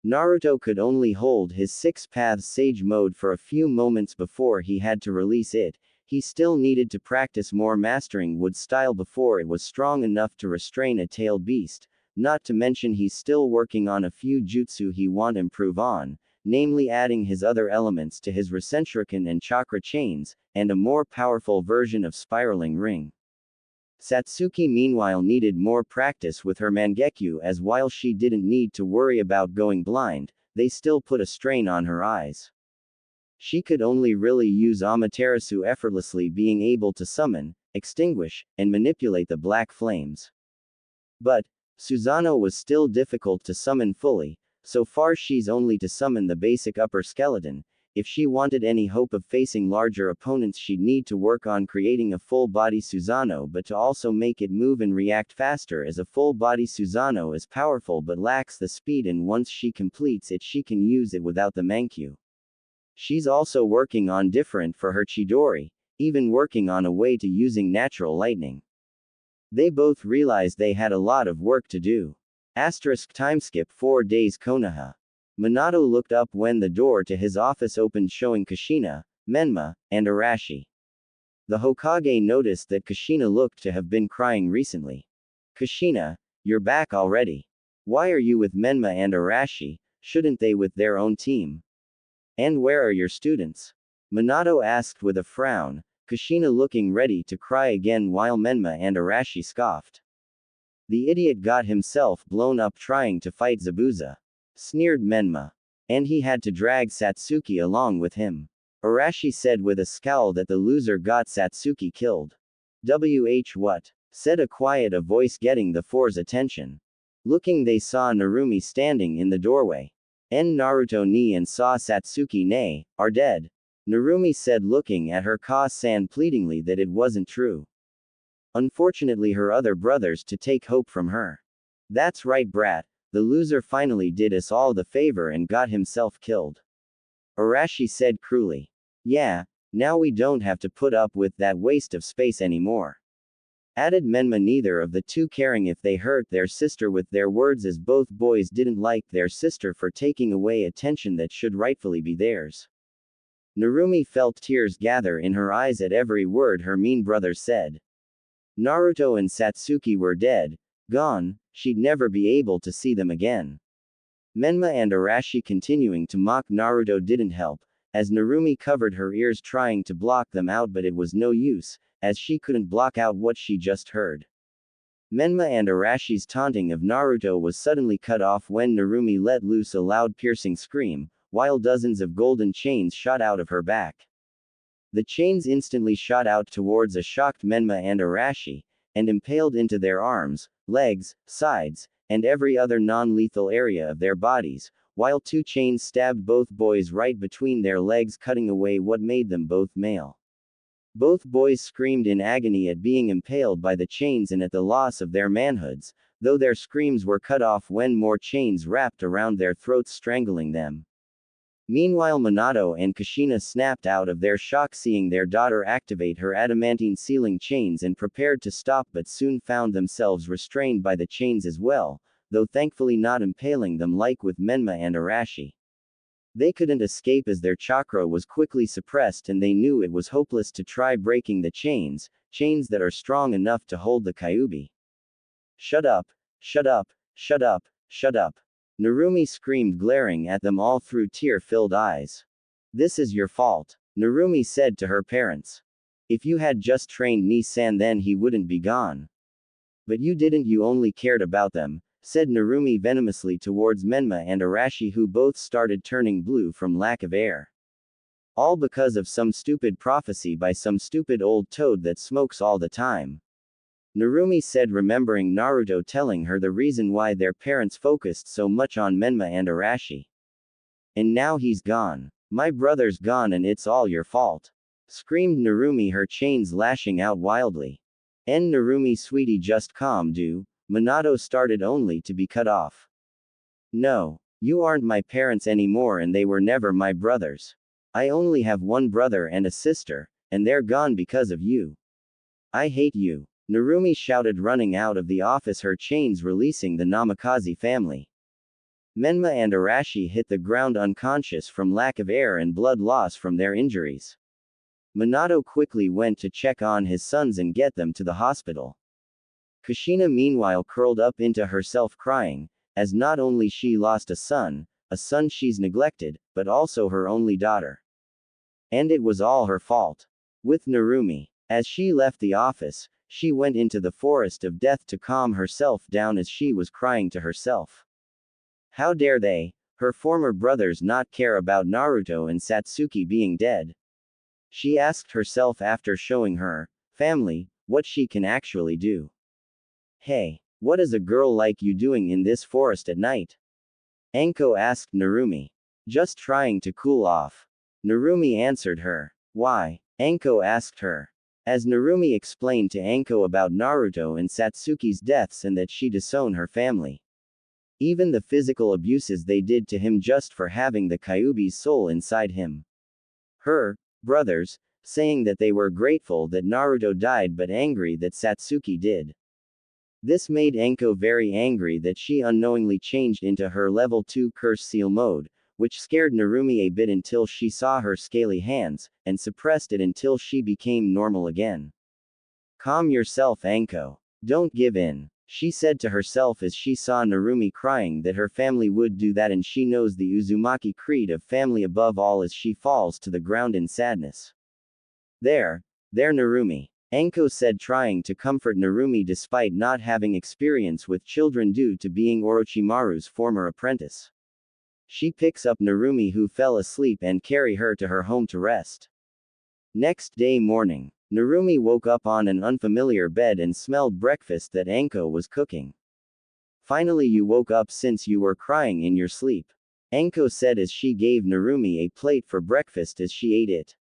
Naruto could only hold his six paths sage mode for a few moments before he had to release it. He still needed to practice more mastering wood style before it was strong enough to restrain a tailed beast, not to mention he's still working on a few jutsu he want improve on, namely adding his other elements to his Rasenshuriken and chakra chains, and a more powerful version of spiraling ring. Satsuki meanwhile needed more practice with her Mangekyo as while she didn't need to worry about going blind, they still put a strain on her eyes. She could only really use Amaterasu effortlessly being able to summon, extinguish, and manipulate the black flames. But, Susanoo was still difficult to summon fully, so far she's only to summon the basic upper skeleton. If she wanted any hope of facing larger opponents she'd need to work on creating a full-body Susanoo but to also make it move and react faster as a full-body Susanoo is powerful but lacks the speed and once she completes it she can use it without the Mangekyo. She's also working on different for her Chidori, even working on a way to using natural lightning. They both realized they had a lot of work to do. Timeskip 4 days Konoha. Minato looked up when the door to his office opened showing Kushina, Menma, and Arashi. The Hokage noticed that Kushina looked to have been crying recently. Kushina, you're back already. Why are you with Menma and Arashi, shouldn't they with their own team? And where are your students? Minato asked with a frown, Kushina looking ready to cry again while Menma and Arashi scoffed. The idiot got himself blown up trying to fight Zabuza. Sneered Menma. And he had to drag Satsuki along with him. Arashi said with a scowl that the loser got Satsuki killed. What? Said a quiet voice getting the four's attention. Looking they saw Narumi standing in the doorway. Naruto ni and saw Satsuki ne, are dead. Narumi said looking at her Ka-san pleadingly that it wasn't true. Unfortunately her other brothers to take hope from her. That's right brat. The loser finally did us all the favor and got himself killed. Arashi said cruelly. Yeah, now we don't have to put up with that waste of space anymore. Added Menma neither of the two caring if they hurt their sister with their words as both boys didn't like their sister for taking away attention that should rightfully be theirs. Narumi felt tears gather in her eyes at every word her mean brother said. Naruto and Satsuki were dead, gone, she'd never be able to see them again. Menma and Arashi continuing to mock Naruto didn't help, as Narumi covered her ears trying to block them out but it was no use, as she couldn't block out what she just heard. Menma and Arashi's taunting of Naruto was suddenly cut off when Narumi let loose a loud piercing scream, while dozens of golden chains shot out of her back. The chains instantly shot out towards a shocked Menma and Arashi, and impaled into their arms, legs, sides, and every other non-lethal area of their bodies, while two chains stabbed both boys right between their legs cutting away what made them both male. Both boys screamed in agony at being impaled by the chains and at the loss of their manhoods, though their screams were cut off when more chains wrapped around their throats strangling them. Meanwhile Minato and Kushina snapped out of their shock seeing their daughter activate her adamantine sealing chains and prepared to stop but soon found themselves restrained by the chains as well, though thankfully not impaling them like with Menma and Arashi. They couldn't escape as their chakra was quickly suppressed and they knew it was hopeless to try breaking the chains that are strong enough to hold the Kyuubi. Shut up, shut up, shut up, shut up. Narumi screamed glaring at them all through tear-filled eyes. This is your fault, Narumi said to her parents. If you had just trained Ni-san then he wouldn't be gone. But you didn't, you only cared about them, said Narumi venomously towards Menma and Arashi who both started turning blue from lack of air. All because of some stupid prophecy by some stupid old toad that smokes all the time. Narumi said, remembering Naruto telling her the reason why their parents focused so much on Menma and Arashi. And now he's gone. My brother's gone and it's all your fault. Screamed Narumi, her chains lashing out wildly. Narumi sweetie, just calm do. Minato started only to be cut off. No. You aren't my parents anymore and they were never my brothers. I only have one brother and a sister, and they're gone because of you. I hate you. Narumi shouted, running out of the office, her chains releasing the Namikaze family. Menma and Arashi hit the ground unconscious from lack of air and blood loss from their injuries. Minato quickly went to check on his sons and get them to the hospital. Kushina meanwhile curled up into herself crying, as not only she lost a son she's neglected, but also her only daughter. And it was all her fault. With Narumi. As she left the office, she went into the forest of death to calm herself down as she was crying to herself. How dare they, her former brothers, not care about Naruto and Satsuki being dead? She asked herself after showing her family what she can actually do. Hey, what is a girl like you doing in this forest at night? Anko asked Narumi. Just trying to cool off. Narumi answered her. Why? Anko asked her. As Narumi explained to Anko about Naruto and Satsuki's deaths and that she disowned her family. Even the physical abuses they did to him just for having the Kyuubi's soul inside him. Her brothers, saying that they were grateful that Naruto died but angry that Satsuki did. This made Anko very angry that she unknowingly changed into her level 2 curse seal mode, which scared Narumi a bit until she saw her scaly hands, and suppressed it until she became normal again. Calm yourself, Anko. Don't give in, she said to herself as she saw Narumi crying that her family would do that, and she knows the Uzumaki creed of family above all as she falls to the ground in sadness. There, Narumi. Anko said, trying to comfort Narumi despite not having experience with children due to being Orochimaru's former apprentice. She picks up Narumi, who fell asleep, and carry her to her home to rest. Next day morning, Narumi woke up on an unfamiliar bed and smelled breakfast that Anko was cooking. Finally, you woke up since you were crying in your sleep. Anko said as she gave Narumi a plate for breakfast as she ate it.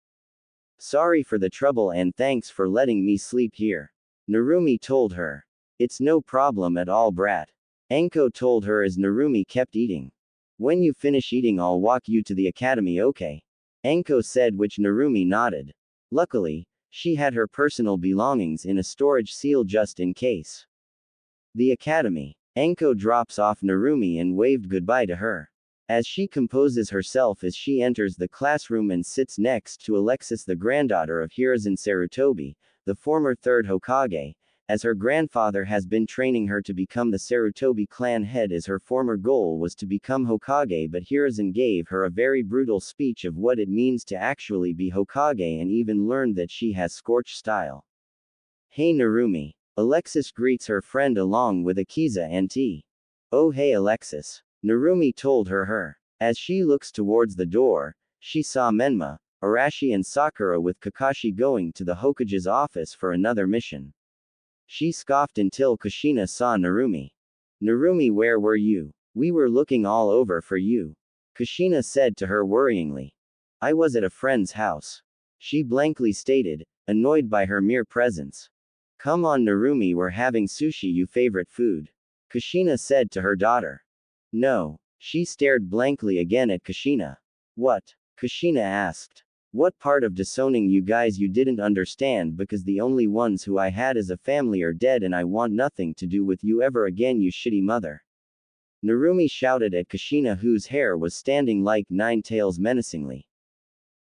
Sorry for the trouble and thanks for letting me sleep here. Narumi told her. It's no problem at all, brat. Anko told her as Narumi kept eating. When you finish eating, I'll walk you to the academy, okay? Anko said, which Narumi nodded. Luckily, she had her personal belongings in a storage seal just in case. The academy. Anko drops off Narumi and waved goodbye to her. As she composes herself as she enters the classroom and sits next to Alexis, the granddaughter of Hiruzen Sarutobi, the former third Hokage, as her grandfather has been training her to become the Sarutobi clan head, as her former goal was to become Hokage, but Hiruzen gave her a very brutal speech of what it means to actually be Hokage and even learned that she has scorched style. Hey Narumi. Alexis greets her friend along with Akiza and tea. Oh hey Alexis. Narumi told her. As she looks towards the door, she saw Menma, Arashi and Sakura with Kakashi going to the Hokage's office for another mission. She scoffed until Kushina saw Narumi. Narumi, where were you? We were looking all over for you. Kushina said to her worryingly. I was at a friend's house. She blankly stated, annoyed by her mere presence. Come on Narumi, we're having sushi, you favorite food. Kushina said to her daughter. No. She stared blankly again at Kushina. What? Kushina asked. What part of disowning you guys you didn't understand, because the only ones who I had as a family are dead and I want nothing to do with you ever again, you shitty mother. Narumi shouted at Kushina, whose hair was standing like 9 tails menacingly.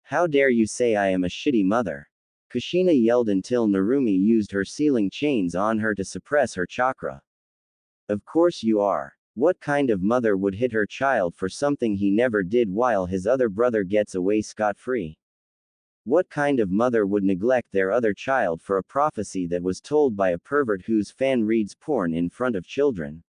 How dare you say I am a shitty mother? Kushina yelled until Narumi used her sealing chains on her to suppress her chakra. Of course you are. What kind of mother would hit her child for something he never did while his other brother gets away scot-free? What kind of mother would neglect their other child for a prophecy that was told by a pervert whose fan reads porn in front of children?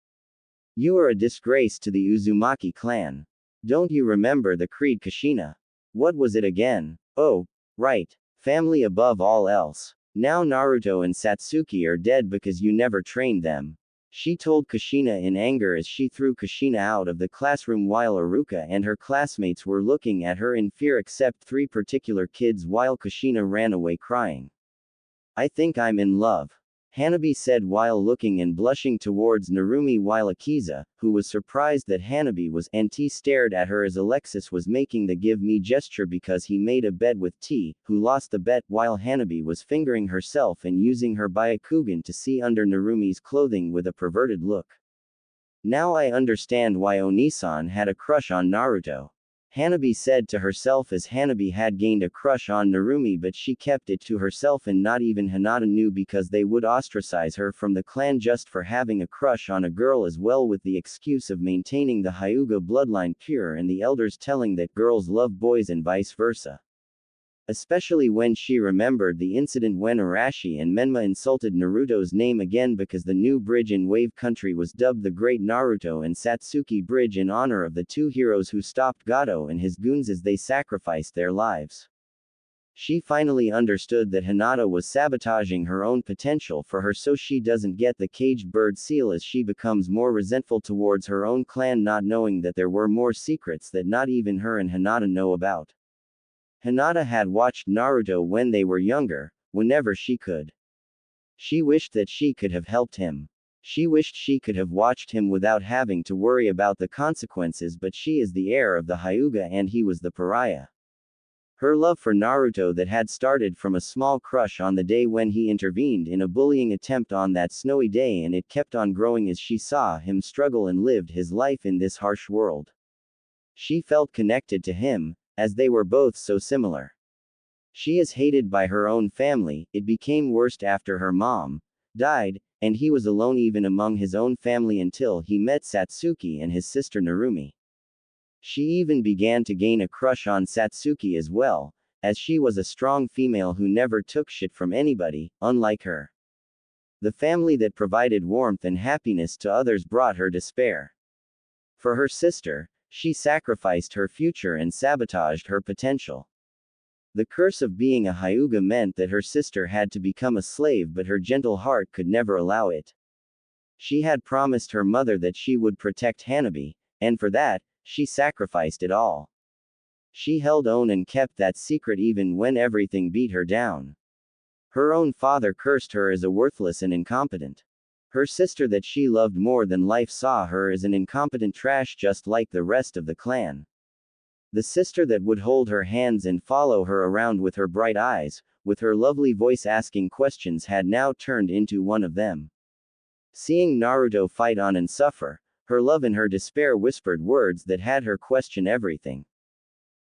You are a disgrace to the Uzumaki clan. Don't you remember the creed, Kushina? What was it again? Oh, right. Family above all else. Now Naruto and Satsuki are dead because you never trained them. She told Kushina in anger as she threw Kushina out of the classroom while Aruka and her classmates were looking at her in fear except three particular kids while Kushina ran away crying. I think I'm in love. Hanabi said while looking and blushing towards Narumi while Akiza, who was surprised that Hanabi was and T stared at her as Alexis was making the give me gesture because he made a bet with T, who lost the bet while Hanabi was fingering herself and using her Byakugan to see under Narumi's clothing with a perverted look. Now I understand why Onisan had a crush on Naruto. Hanabi said to herself as Hanabi had gained a crush on Narumi but she kept it to herself and not even Hinata knew because they would ostracize her from the clan just for having a crush on a girl as well with the excuse of maintaining the Hyuga bloodline pure and the elders telling that girls love boys and vice versa. Especially when she remembered the incident when Arashi and Menma insulted Naruto's name again because the new bridge in Wave Country was dubbed the Great Naruto and Satsuki Bridge in honor of the two heroes who stopped Gato and his goons as they sacrificed their lives. She finally understood that Hinata was sabotaging her own potential for her so she doesn't get the caged bird seal as she becomes more resentful towards her own clan not knowing that there were more secrets that not even her and Hinata know about. Hinata had watched Naruto when they were younger, whenever she could. She wished that she could have helped him. She wished she could have watched him without having to worry about the consequences but she is the heir of the Hyuga and he was the pariah. Her love for Naruto that had started from a small crush on the day when he intervened in a bullying attempt on that snowy day and it kept on growing as she saw him struggle and lived his life in this harsh world. She felt connected to him, as they were both so similar. She is hated by her own family, it became worse after her mom died, and he was alone even among his own family until he met Satsuki and his sister Narumi. She even began to gain a crush on Satsuki as well, as she was a strong female who never took shit from anybody, unlike her. The family that provided warmth and happiness to others brought her despair. For her sister, she sacrificed her future and sabotaged her potential. The curse of being a Hyuga meant that her sister had to become a slave but her gentle heart could never allow it. She had promised her mother that she would protect Hanabi, and for that, she sacrificed it all. She held on and kept that secret even when everything beat her down. Her own father cursed her as a worthless and incompetent. Her sister that she loved more than life saw her as an incompetent trash just like the rest of the clan. The sister that would hold her hands and follow her around with her bright eyes, with her lovely voice asking questions had now turned into one of them. Seeing Naruto fight on and suffer, her love and her despair whispered words that had her question everything.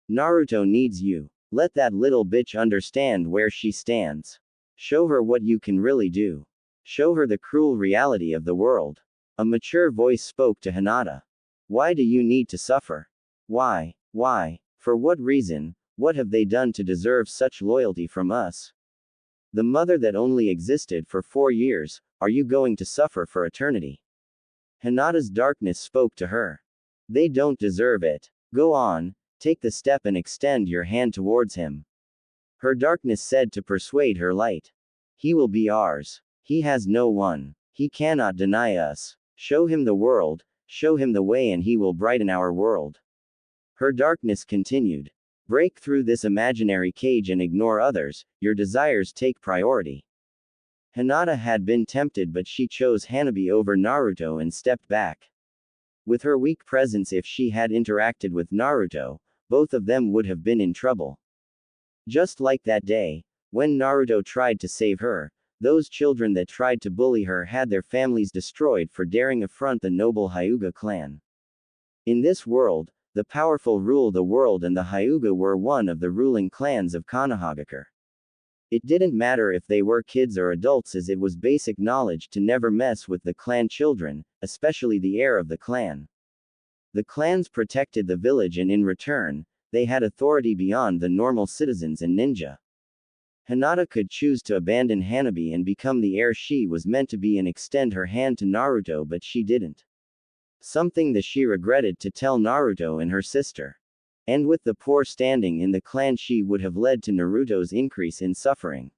Naruto needs you. Let that little bitch understand where she stands. Show her what you can really do. Show her the cruel reality of the world. A mature voice spoke to Hinata. Why do you need to suffer? Why? Why? For what reason? What have they done to deserve such loyalty from us? The mother that only existed for 4 years, are you going to suffer for eternity? Hinata's darkness spoke to her. They don't deserve it. Go on, take the step and extend your hand towards him. Her darkness said to persuade her light. He will be ours. He has no one. He cannot deny us. Show him the world, show him the way and he will brighten our world. Her darkness continued. Break through this imaginary cage and ignore others, your desires take priority. Hinata had been tempted but she chose Hanabi over Naruto and stepped back. With her weak presence if she had interacted with Naruto, both of them would have been in trouble. Just like that day, when Naruto tried to save her, those children that tried to bully her had their families destroyed for daring affront the noble Hyuga clan. In this world, the powerful rule the world and the Hyuga were one of the ruling clans of Konohagakure. It didn't matter if they were kids or adults as it was basic knowledge to never mess with the clan children, especially the heir of the clan. The clans protected the village and in return, they had authority beyond the normal citizens and ninja. Hinata could choose to abandon Hanabi and become the heir she was meant to be and extend her hand to Naruto but she didn't. Something that she regretted to tell Naruto and her sister. And with the poor standing in the clan, she would have led to Naruto's increase in suffering.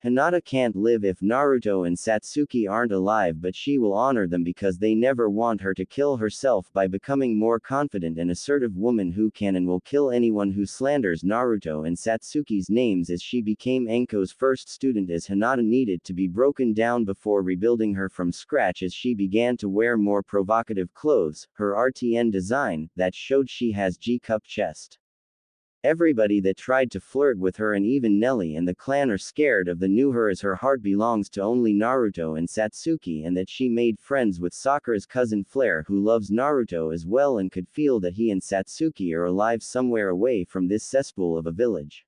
Hinata can't live if Naruto and Satsuki aren't alive, but she will honor them because they never want her to kill herself by becoming more confident and assertive woman who can and will kill anyone who slanders Naruto and Satsuki's names. As she became Enko's first student, as Hinata needed to be broken down before rebuilding her from scratch, as she began to wear more provocative clothes, her RTN design, that showed she has G-cup chest. Everybody that tried to flirt with her and even Nelly and the clan are scared of the new her, as her heart belongs to only Naruto and Satsuki, and that she made friends with Sakura's cousin Flare, who loves Naruto as well and could feel that he and Satsuki are alive somewhere away from this cesspool of a village.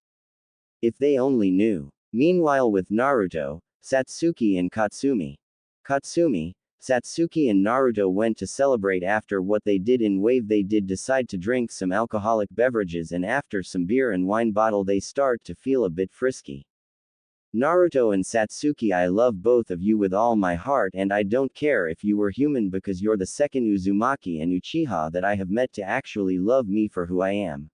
If they only knew. Meanwhile, with Naruto, Satsuki and Katsumi. Satsuki and Naruto went to celebrate. After what they did in Wave, they did decide to drink some alcoholic beverages, and after some beer and wine bottle they start to feel a bit frisky. Naruto and Satsuki, I love both of you with all my heart, and I don't care if you were human because you're the second Uzumaki and Uchiha that I have met to actually love me for who I am.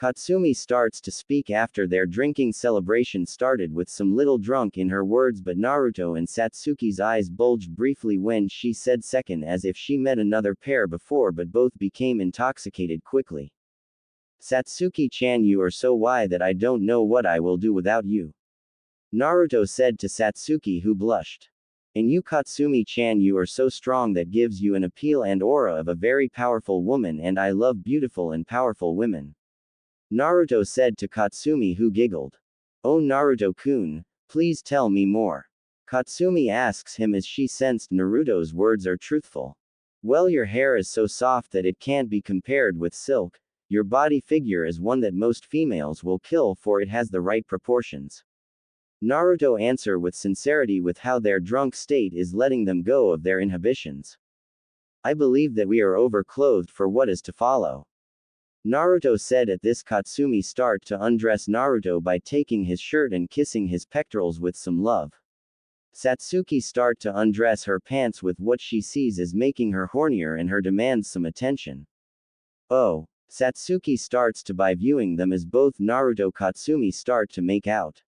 Katsumi starts to speak after their drinking celebration started with some little drunk in her words, but Naruto and Satsuki's eyes bulged briefly when she said second, as if she met another pair before, but both became intoxicated quickly. Satsuki-chan, you are so why that I don't know what I will do without you. Naruto said to Satsuki, who blushed. And you, Katsumi-chan, you are so strong that gives you an appeal and aura of a very powerful woman, and I love beautiful and powerful women. Naruto said to Katsumi, who giggled. Oh Naruto-kun, please tell me more. Katsumi asks him as she sensed Naruto's words are truthful. Well, your hair is so soft that it can't be compared with silk. Your body figure is one that most females will kill, for it has the right proportions. Naruto answer with sincerity with how their drunk state is letting them go of their inhibitions. I believe that we are overclothed for what is to follow. Naruto said. At this, Katsumi start to undress Naruto by taking his shirt and kissing his pectorals with some love. Satsuki start to undress her pants with what she sees as making her hornier and her demands some attention. Oh. Satsuki starts to by viewing them as both Naruto Katsumi start to make out.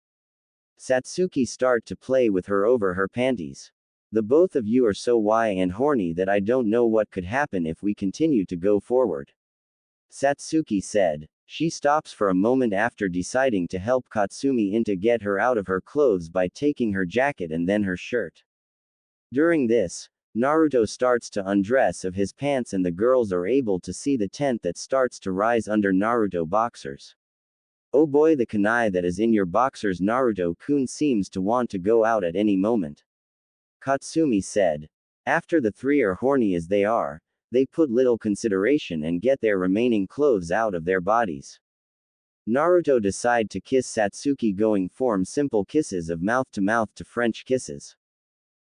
Satsuki start to play with her over her panties. The both of you are so why and horny that I don't know what could happen if we continue to go forward. Satsuki said. She stops for a moment after deciding to help Katsumi in to get her out of her clothes by taking her jacket and then her shirt. During this, Naruto starts to undress of his pants and the girls are able to see the tent that starts to rise under Naruto boxers. Oh boy, the kunai that is in your boxers, Naruto-kun seems to want to go out at any moment. Katsumi said. After the three are horny as they are, they put little consideration and get their remaining clothes out of their bodies. Naruto decide to kiss Satsuki, going from simple kisses of mouth to French kisses.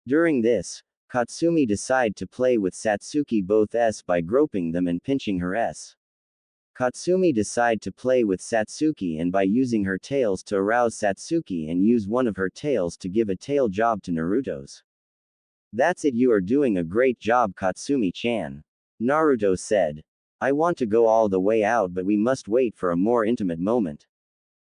During this, Katsumi decide to play with Satsuki both s by groping them and pinching her s. Katsumi decide to play with Satsuki and by using her tails to arouse Satsuki and use one of her tails to give a tail job to Naruto's. That's it, you are doing a great job, Katsumi-chan. Naruto said. I want to go all the way out, but we must wait for a more intimate moment.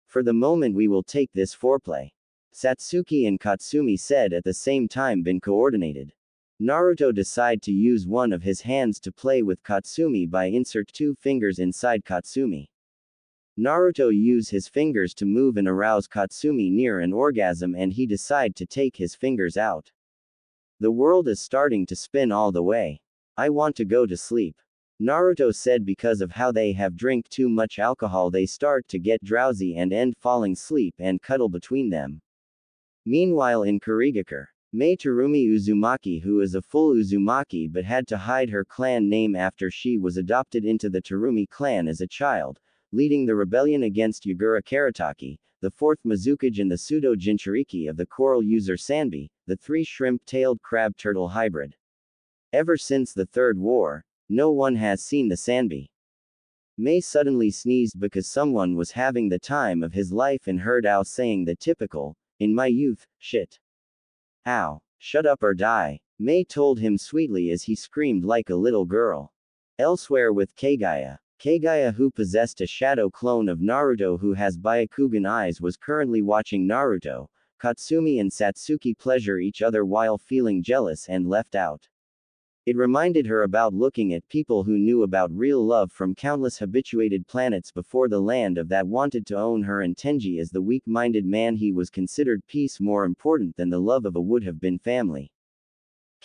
For the moment we will take this foreplay. Satsuki and Katsumi said at the same time been coordinated. Naruto decide to use one of his hands to play with Katsumi by insert 2 fingers inside Katsumi. Naruto use his fingers to move and arouse Katsumi near an orgasm, and he decide to take his fingers out. The world is starting to spin all the way. I want to go to sleep. Naruto said because of how they have drank too much alcohol they start to get drowsy and end falling asleep and cuddle between them. Meanwhile in Kurigakure, Mei Terumi Uzumaki, who is a full Uzumaki but had to hide her clan name after she was adopted into the Terumi clan as a child, leading the rebellion against Yagura Karataki, the 4th Mizukage and the pseudo Jinchuriki of the coral user Sanbi, the 3 shrimp-tailed crab-turtle hybrid. Ever since the Third War, no one has seen the Sanbi. Mei suddenly sneezed because someone was having the time of his life and heard Ao saying the typical, in my youth, shit. Ao, shut up or die, Mei told him sweetly as he screamed like a little girl. Elsewhere with Kaguya. Kaguya, who possessed a shadow clone of Naruto who has Byakugan eyes, was currently watching Naruto, Katsumi and Satsuki pleasure each other while feeling jealous and left out. It reminded her about looking at people who knew about real love from countless habituated planets before the land of that wanted to own her, and Tenji as the weak-minded man he was considered peace more important than the love of a would-have-been family.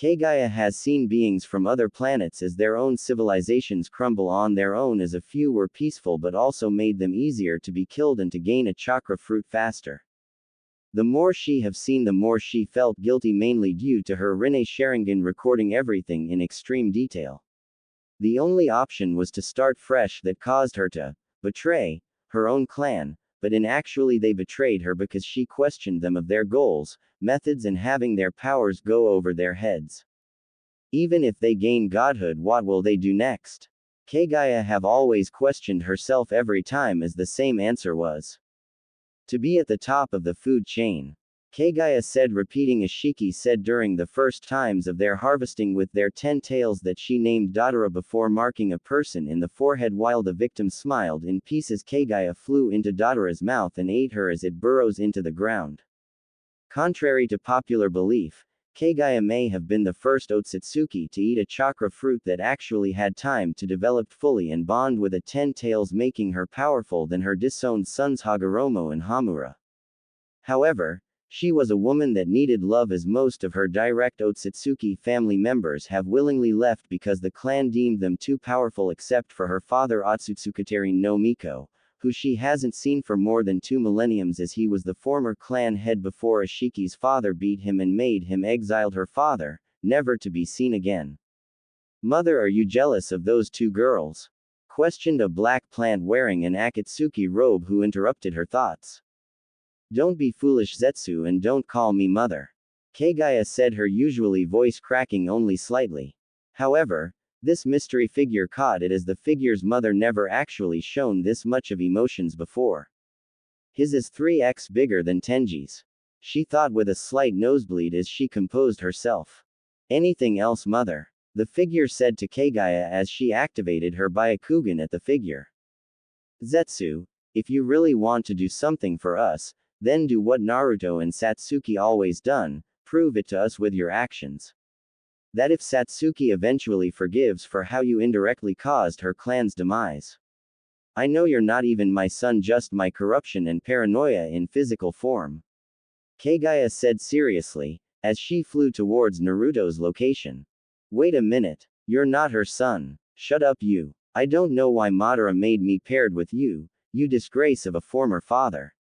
Kaguya has seen beings from other planets as their own civilizations crumble on their own, as a few were peaceful but also made them easier to be killed and to gain a chakra fruit faster. The more she have seen, the more she felt guilty, mainly due to her Rinne Sharingan recording everything in extreme detail. The only option was to start fresh, that caused her to betray her own clan, but in actually they betrayed her because she questioned them of their goals, methods, and having their powers go over their heads. Even if they gain godhood, what will they do next? Kaguya have always questioned herself every time, as the same answer was to be at the top of the food chain. Kaguya said, repeating Ashiki said during the first times of their harvesting with their 10 tails that she named Dadara before marking a person in the forehead while the victim smiled in pieces. Kaguya flew into Dadara's mouth and ate her as it burrows into the ground. Contrary to popular belief, Kaguya may have been the first Otsutsuki to eat a chakra fruit that actually had time to develop fully and bond with a 10 tails, making her powerful than her disowned sons Hagoromo and Hamura. However, she was a woman that needed love, as most of her direct Otsutsuki family members have willingly left because the clan deemed them too powerful, except for her father Otsutsukaterin no Miko, who she hasn't seen for more than 2 millenniums, as he was the former clan head before Ashiki's father beat him and made him exiled her father, never to be seen again. Mother, are you jealous of those 2 girls? Questioned a black plant wearing an Akatsuki robe who interrupted her thoughts. Don't be foolish, Zetsu, and don't call me mother. Kaguya said, her usually voice cracking only slightly. However, this mystery figure caught it, as the figure's mother never actually shown this much of emotions before. His is 3x bigger than Tenji's. She thought with a slight nosebleed as she composed herself. Anything else, mother? The figure said to Kaguya as she activated her Byakugan at the figure. Zetsu, if you really want to do something for us, then do what Naruto and Satsuki always done, prove it to us with your actions. That if Satsuki eventually forgives for how you indirectly caused her clan's demise. I know you're not even my son, just my corruption and paranoia in physical form. Kaguya said seriously, as she flew towards Naruto's location. Wait a minute. You're not her son. Shut up, you. I don't know why Madara made me paired with you, you disgrace of a former father.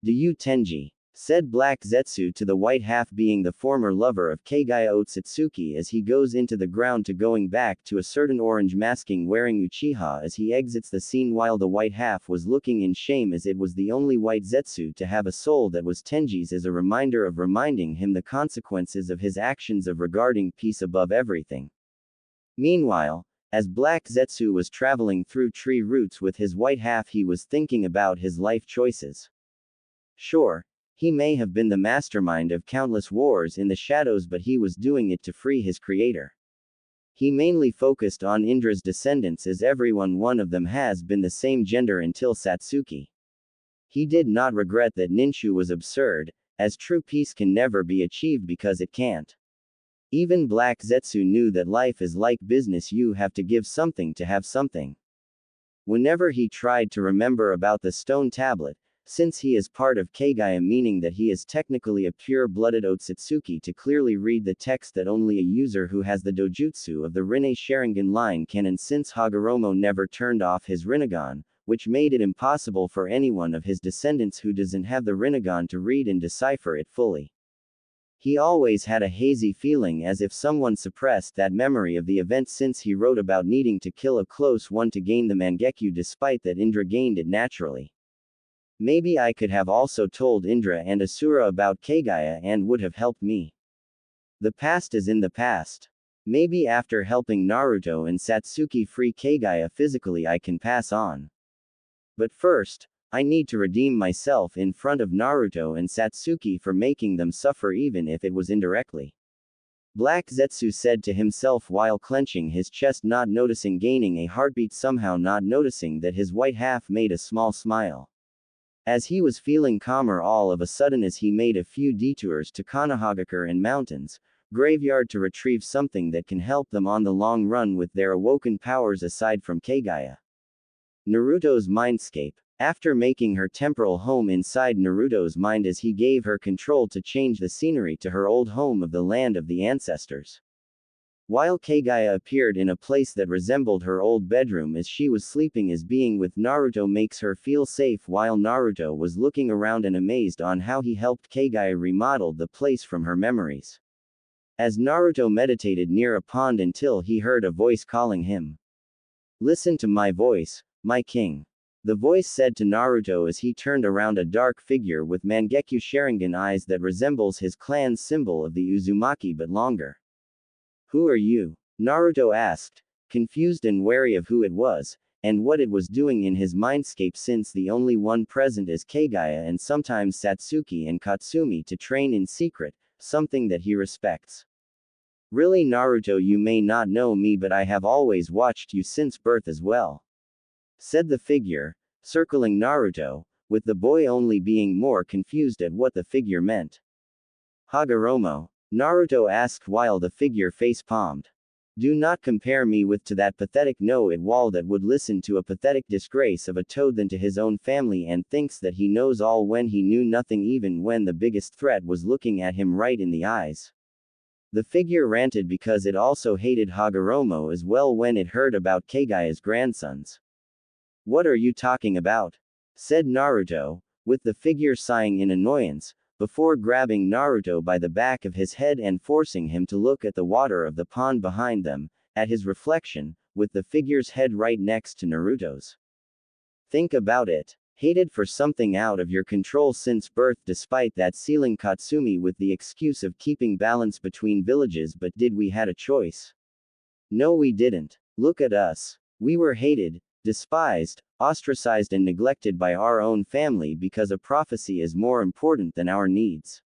Do you, Tenji? Said Black Zetsu to the white half, being the former lover of Kaguya Otsutsuki, as he goes into the ground to going back to a certain orange masking wearing Uchiha as he exits the scene, while the white half was looking in shame as it was the only white Zetsu to have a soul that was Tenji's, as a reminder of reminding him the consequences of his actions of regarding peace above everything. Meanwhile, as Black Zetsu was traveling through tree roots with his white half, he was thinking about his life choices. Sure, he may have been the mastermind of countless wars in the shadows, but he was doing it to free his creator. He mainly focused on Indra's descendants, as one of them has been the same gender until Satsuki. He did not regret that Ninshu was absurd, as true peace can never be achieved because it can't. Even Black Zetsu knew that life is like business, you have to give something to have something. Whenever he tried to remember about the stone tablet, since he is part of Kaguya, meaning that he is technically a pure-blooded Otsutsuki, to clearly read the text that only a user who has the dojutsu of the Rinne Sharingan line can, and since Hagoromo never turned off his Rinnegan, which made it impossible for anyone of his descendants who doesn't have the Rinnegan to read and decipher it fully. He always had a hazy feeling as if someone suppressed that memory of the event, since he wrote about needing to kill a close one to gain the Mangekyo, despite that Indra gained it naturally. Maybe I could have also told Indra and Asura about Kaguya and would have helped me. The past is in the past. Maybe after helping Naruto and Satsuki free Kaguya physically, I can pass on. But first, I need to redeem myself in front of Naruto and Satsuki for making them suffer, even if it was indirectly. Black Zetsu said to himself while clenching his chest, not noticing gaining a heartbeat, somehow not noticing that his white half made a small smile. As he was feeling calmer all of a sudden as he made a few detours to Konohagakure and Mountains Graveyard to retrieve something that can help them on the long run with their awoken powers aside from Kaguya. Naruto's mindscape. After making her temporal home inside Naruto's mind as he gave her control to change the scenery to her old home of the land of the ancestors. While Kaguya appeared in a place that resembled her old bedroom as she was sleeping, as being with Naruto makes her feel safe, while Naruto was looking around and amazed on how he helped Kaguya remodel the place from her memories. As Naruto meditated near a pond until he heard a voice calling him. "Listen to my voice, my king." The voice said to Naruto as he turned around, a dark figure with Mangekyo Sharingan eyes that resembles his clan's symbol of the Uzumaki but longer. "Who are you?" Naruto asked, confused and wary of who it was, and what it was doing in his mindscape, since the only one present is Kaguya and sometimes Satsuki and Katsumi to train in secret, something that he respects. "Really, Naruto, you may not know me, but I have always watched you since birth as well," said the figure, circling Naruto, with the boy only being more confused at what the figure meant. "Hagoromo?" Naruto asked while the figure face-palmed. "Do not compare me with to that pathetic know-it-all that would listen to a pathetic disgrace of a toad than to his own family and thinks that he knows all when he knew nothing even when the biggest threat was looking at him right in the eyes." The figure ranted because it also hated Hagoromo as well when it heard about Kaguya's grandsons. "What are you talking about?" said Naruto, with the figure sighing in annoyance, before grabbing Naruto by the back of his head and forcing him to look at the water of the pond behind them, at his reflection, with the figure's head right next to Naruto's. "Think about it. Hated for something out of your control since birth, despite that ceiling Katsumi with the excuse of keeping balance between villages, but did we had a choice? No, we didn't. Look at us. We were hated, despised, ostracized and neglected by our own family because a prophecy is more important than our needs.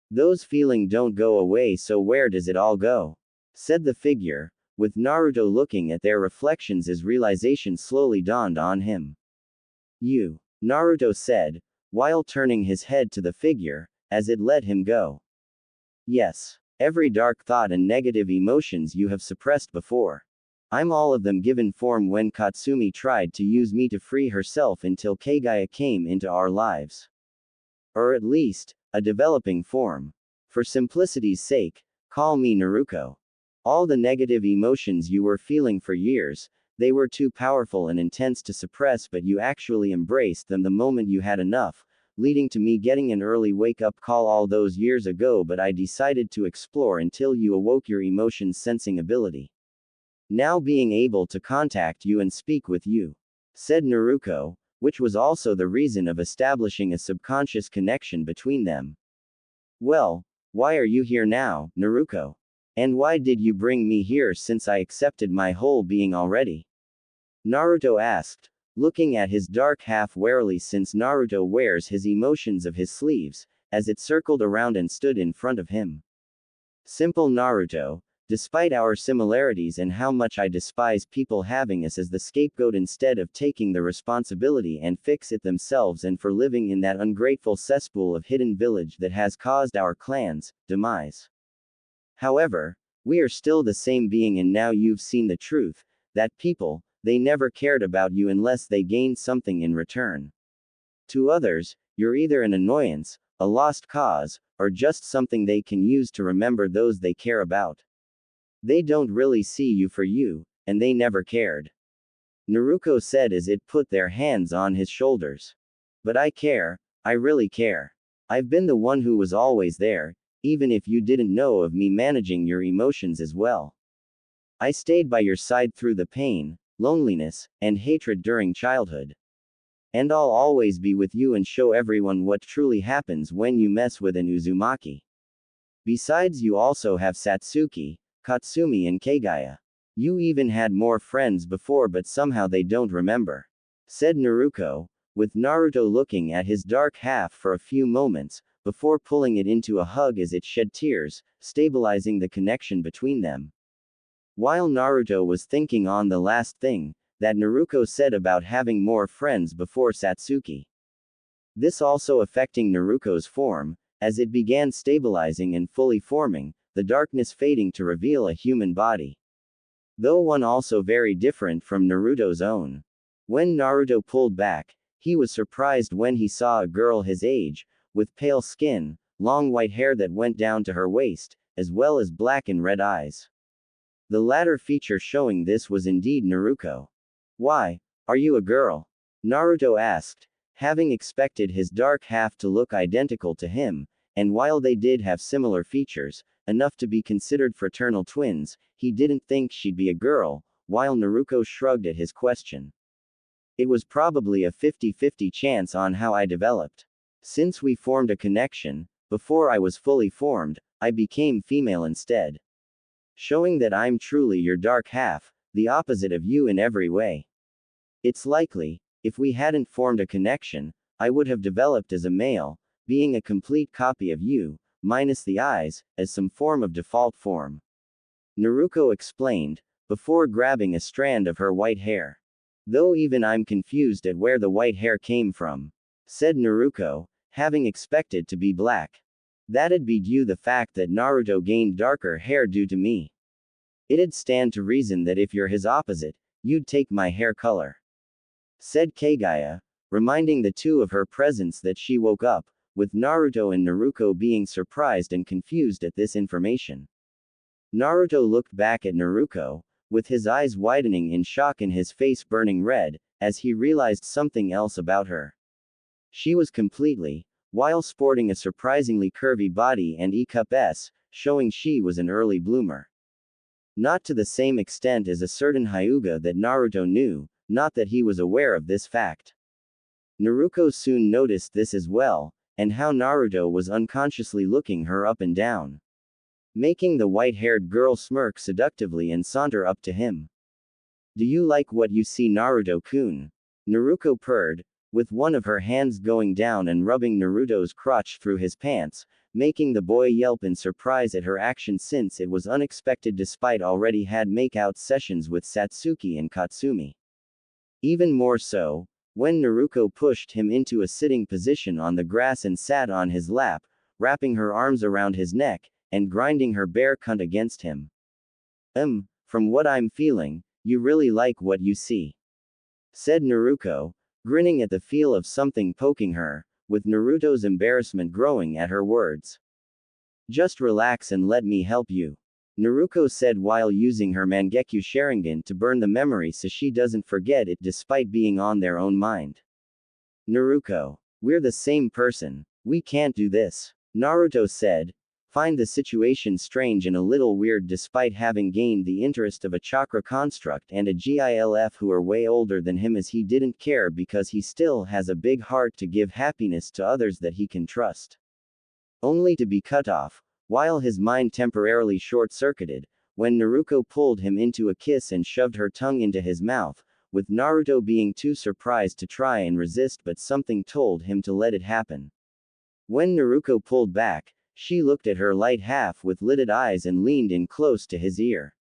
Those feelings don't go away, so where does it all go?" said the figure, with Naruto looking at their reflections as realization slowly dawned on him. "You," Naruto said, while turning his head to the figure, as it let him go. "Yes. Every dark thought and negative emotions you have suppressed before. I'm all of them given form when Katsumi tried to use me to free herself until Kaguya came into our lives. Or at least, a developing form. For simplicity's sake, call me Naruto. All the negative emotions you were feeling for years, they were too powerful and intense to suppress, but you actually embraced them the moment you had enough, leading to me getting an early wake-up call all those years ago, but I decided to explore until you awoke your emotions sensing ability. Now being able to contact you and speak with you," said Naruto, which was also the reason of establishing a subconscious connection between them. "Well, why are you here now, Naruto? And why did you bring me here since I accepted my whole being already?" Naruto asked, looking at his dark half warily, since Naruto wears his emotions of his sleeves, as it circled around and stood in front of him. "Simple, Naruto. Despite our similarities and how much I despise people having us as the scapegoat instead of taking the responsibility and fix it themselves, and for living in that ungrateful cesspool of hidden village that has caused our clan's demise. However, we are still the same being, and now you've seen the truth, that people, they never cared about you unless they gained something in return. To others, you're either an annoyance, a lost cause, or just something they can use to remember those they care about. They don't really see you for you, and they never cared," Naruto said as it put their hands on his shoulders. "But I care, I really care. I've been the one who was always there, even if you didn't know of me managing your emotions as well. I stayed by your side through the pain, loneliness, and hatred during childhood. And I'll always be with you and show everyone what truly happens when you mess with an Uzumaki. Besides, you also have Satsuki, Katsumi and Kaguya. You even had more friends before, but somehow they don't remember," said Naruto, with Naruto looking at his dark half for a few moments, before pulling it into a hug as it shed tears, stabilizing the connection between them. While Naruto was thinking on the last thing that Naruto said about having more friends before Satsuki. This also affecting Naruto's form, as it began stabilizing and fully forming, the darkness fading to reveal a human body. Though one also very different from Naruto's own. When Naruto pulled back, he was surprised when he saw a girl his age, with pale skin, long white hair that went down to her waist, as well as black and red eyes. The latter feature showing this was indeed Naruto. Why, are you a girl? Naruto asked, having expected his dark half to look identical to him, and while they did have similar features, enough to be considered fraternal twins, he didn't think she'd be a girl, while Naruto shrugged at his question. It was probably a 50-50 chance on how I developed. Since we formed a connection, before I was fully formed, I became female instead. Showing that I'm truly your dark half, the opposite of you in every way. It's likely, if we hadn't formed a connection, I would have developed as a male, being a complete copy of you, minus the eyes, as some form of default form. Naruto explained, before grabbing a strand of her white hair. Though even I'm confused at where the white hair came from, said Naruto, having expected to be black. That'd be due the fact that Naruto gained darker hair due to me. It'd stand to reason that if you're his opposite, you'd take my hair color. Said Kaguya, reminding the two of her presence that she woke up, with Naruto and Naruto being surprised and confused at this information. Naruto looked back at Naruto, with his eyes widening in shock and his face burning red, as he realized something else about her. She was completely, while sporting a surprisingly curvy body and E-cup S, showing she was an early bloomer. Not to the same extent as a certain Hyuga that Naruto knew, not that he was aware of this fact. Naruto soon noticed this as well, and how Naruto was unconsciously looking her up and down. Making the white-haired girl smirk seductively and saunter up to him. Do you like what you see, Naruto-kun? Naruto purred, with one of her hands going down and rubbing Naruto's crotch through his pants, making the boy yelp in surprise at her action since it was unexpected despite already had make-out sessions with Satsuki and Katsumi. Even more so, when Naruto pushed him into a sitting position on the grass and sat on his lap, wrapping her arms around his neck, and grinding her bare cunt against him. From what I'm feeling, you really like what you see. Said Naruto, grinning at the feel of something poking her, with Naruto's embarrassment growing at her words. Just relax and let me help you. Naruto said while using her Mangekyo Sharingan to burn the memory so she doesn't forget it despite being on their own mind. Naruto, we're the same person. We can't do this. Naruto said, find the situation strange and a little weird despite having gained the interest of a chakra construct and a GILF who are way older than him, as he didn't care because he still has a big heart to give happiness to others that he can trust. Only to be cut off, while his mind temporarily short-circuited, when Naruto pulled him into a kiss and shoved her tongue into his mouth, with Naruto being too surprised to try and resist but something told him to let it happen. When Naruto pulled back, she looked at her light half with lidded eyes and leaned in close to his ear.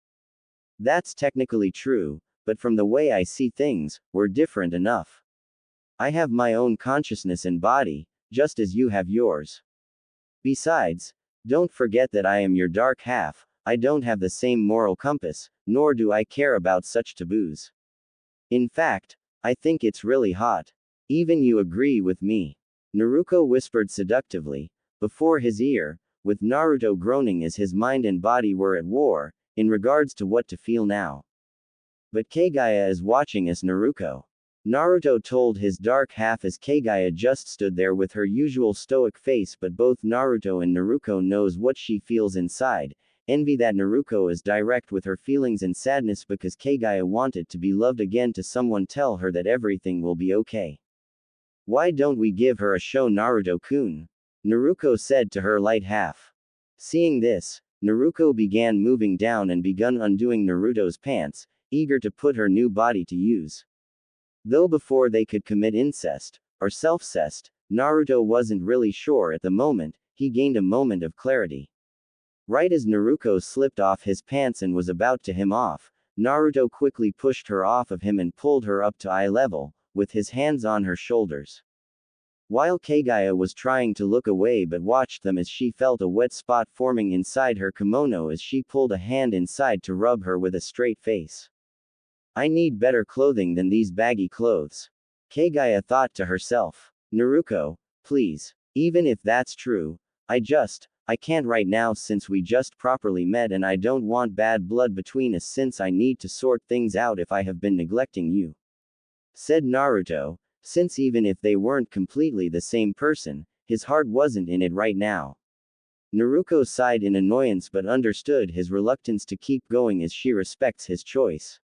That's technically true, but from the way I see things, we're different enough. I have my own consciousness and body, just as you have yours. Besides, don't forget that I am your dark half. I don't have the same moral compass, nor do I care about such taboos. In fact, I think it's really hot. Even you agree with me. Naruto whispered seductively, before his ear, with Naruto groaning as his mind and body were at war, in regards to what to feel now. But Kaguya is watching us, Naruto. Naruto told his dark half as Kaguya just stood there with her usual stoic face, but both Naruto and Naruto knows what she feels inside, envy that Naruto is direct with her feelings and sadness because Kaguya wanted to be loved again, to someone tell her that everything will be okay. Why don't we give her a show, Naruto-kun? Naruto said to her light half. Seeing this, Naruto began moving down and begun undoing Naruto's pants, eager to put her new body to use. Though before they could commit incest, or self-cest, Naruto wasn't really sure at the moment. He gained a moment of clarity. Right as Naruto slipped off his pants and was about to him off, Naruto quickly pushed her off of him and pulled her up to eye level, with his hands on her shoulders. While Kaguya was trying to look away but watched them as she felt a wet spot forming inside her kimono as she pulled a hand inside to rub her with a straight face. I need better clothing than these baggy clothes. Kaguya thought to herself. Naruto, please. Even if that's true, I can't right now since we just properly met and I don't want bad blood between us since I need to sort things out if I have been neglecting you. Said Naruto, since even if they weren't completely the same person, his heart wasn't in it right now. Naruto sighed in annoyance but understood his reluctance to keep going as she respects his choice.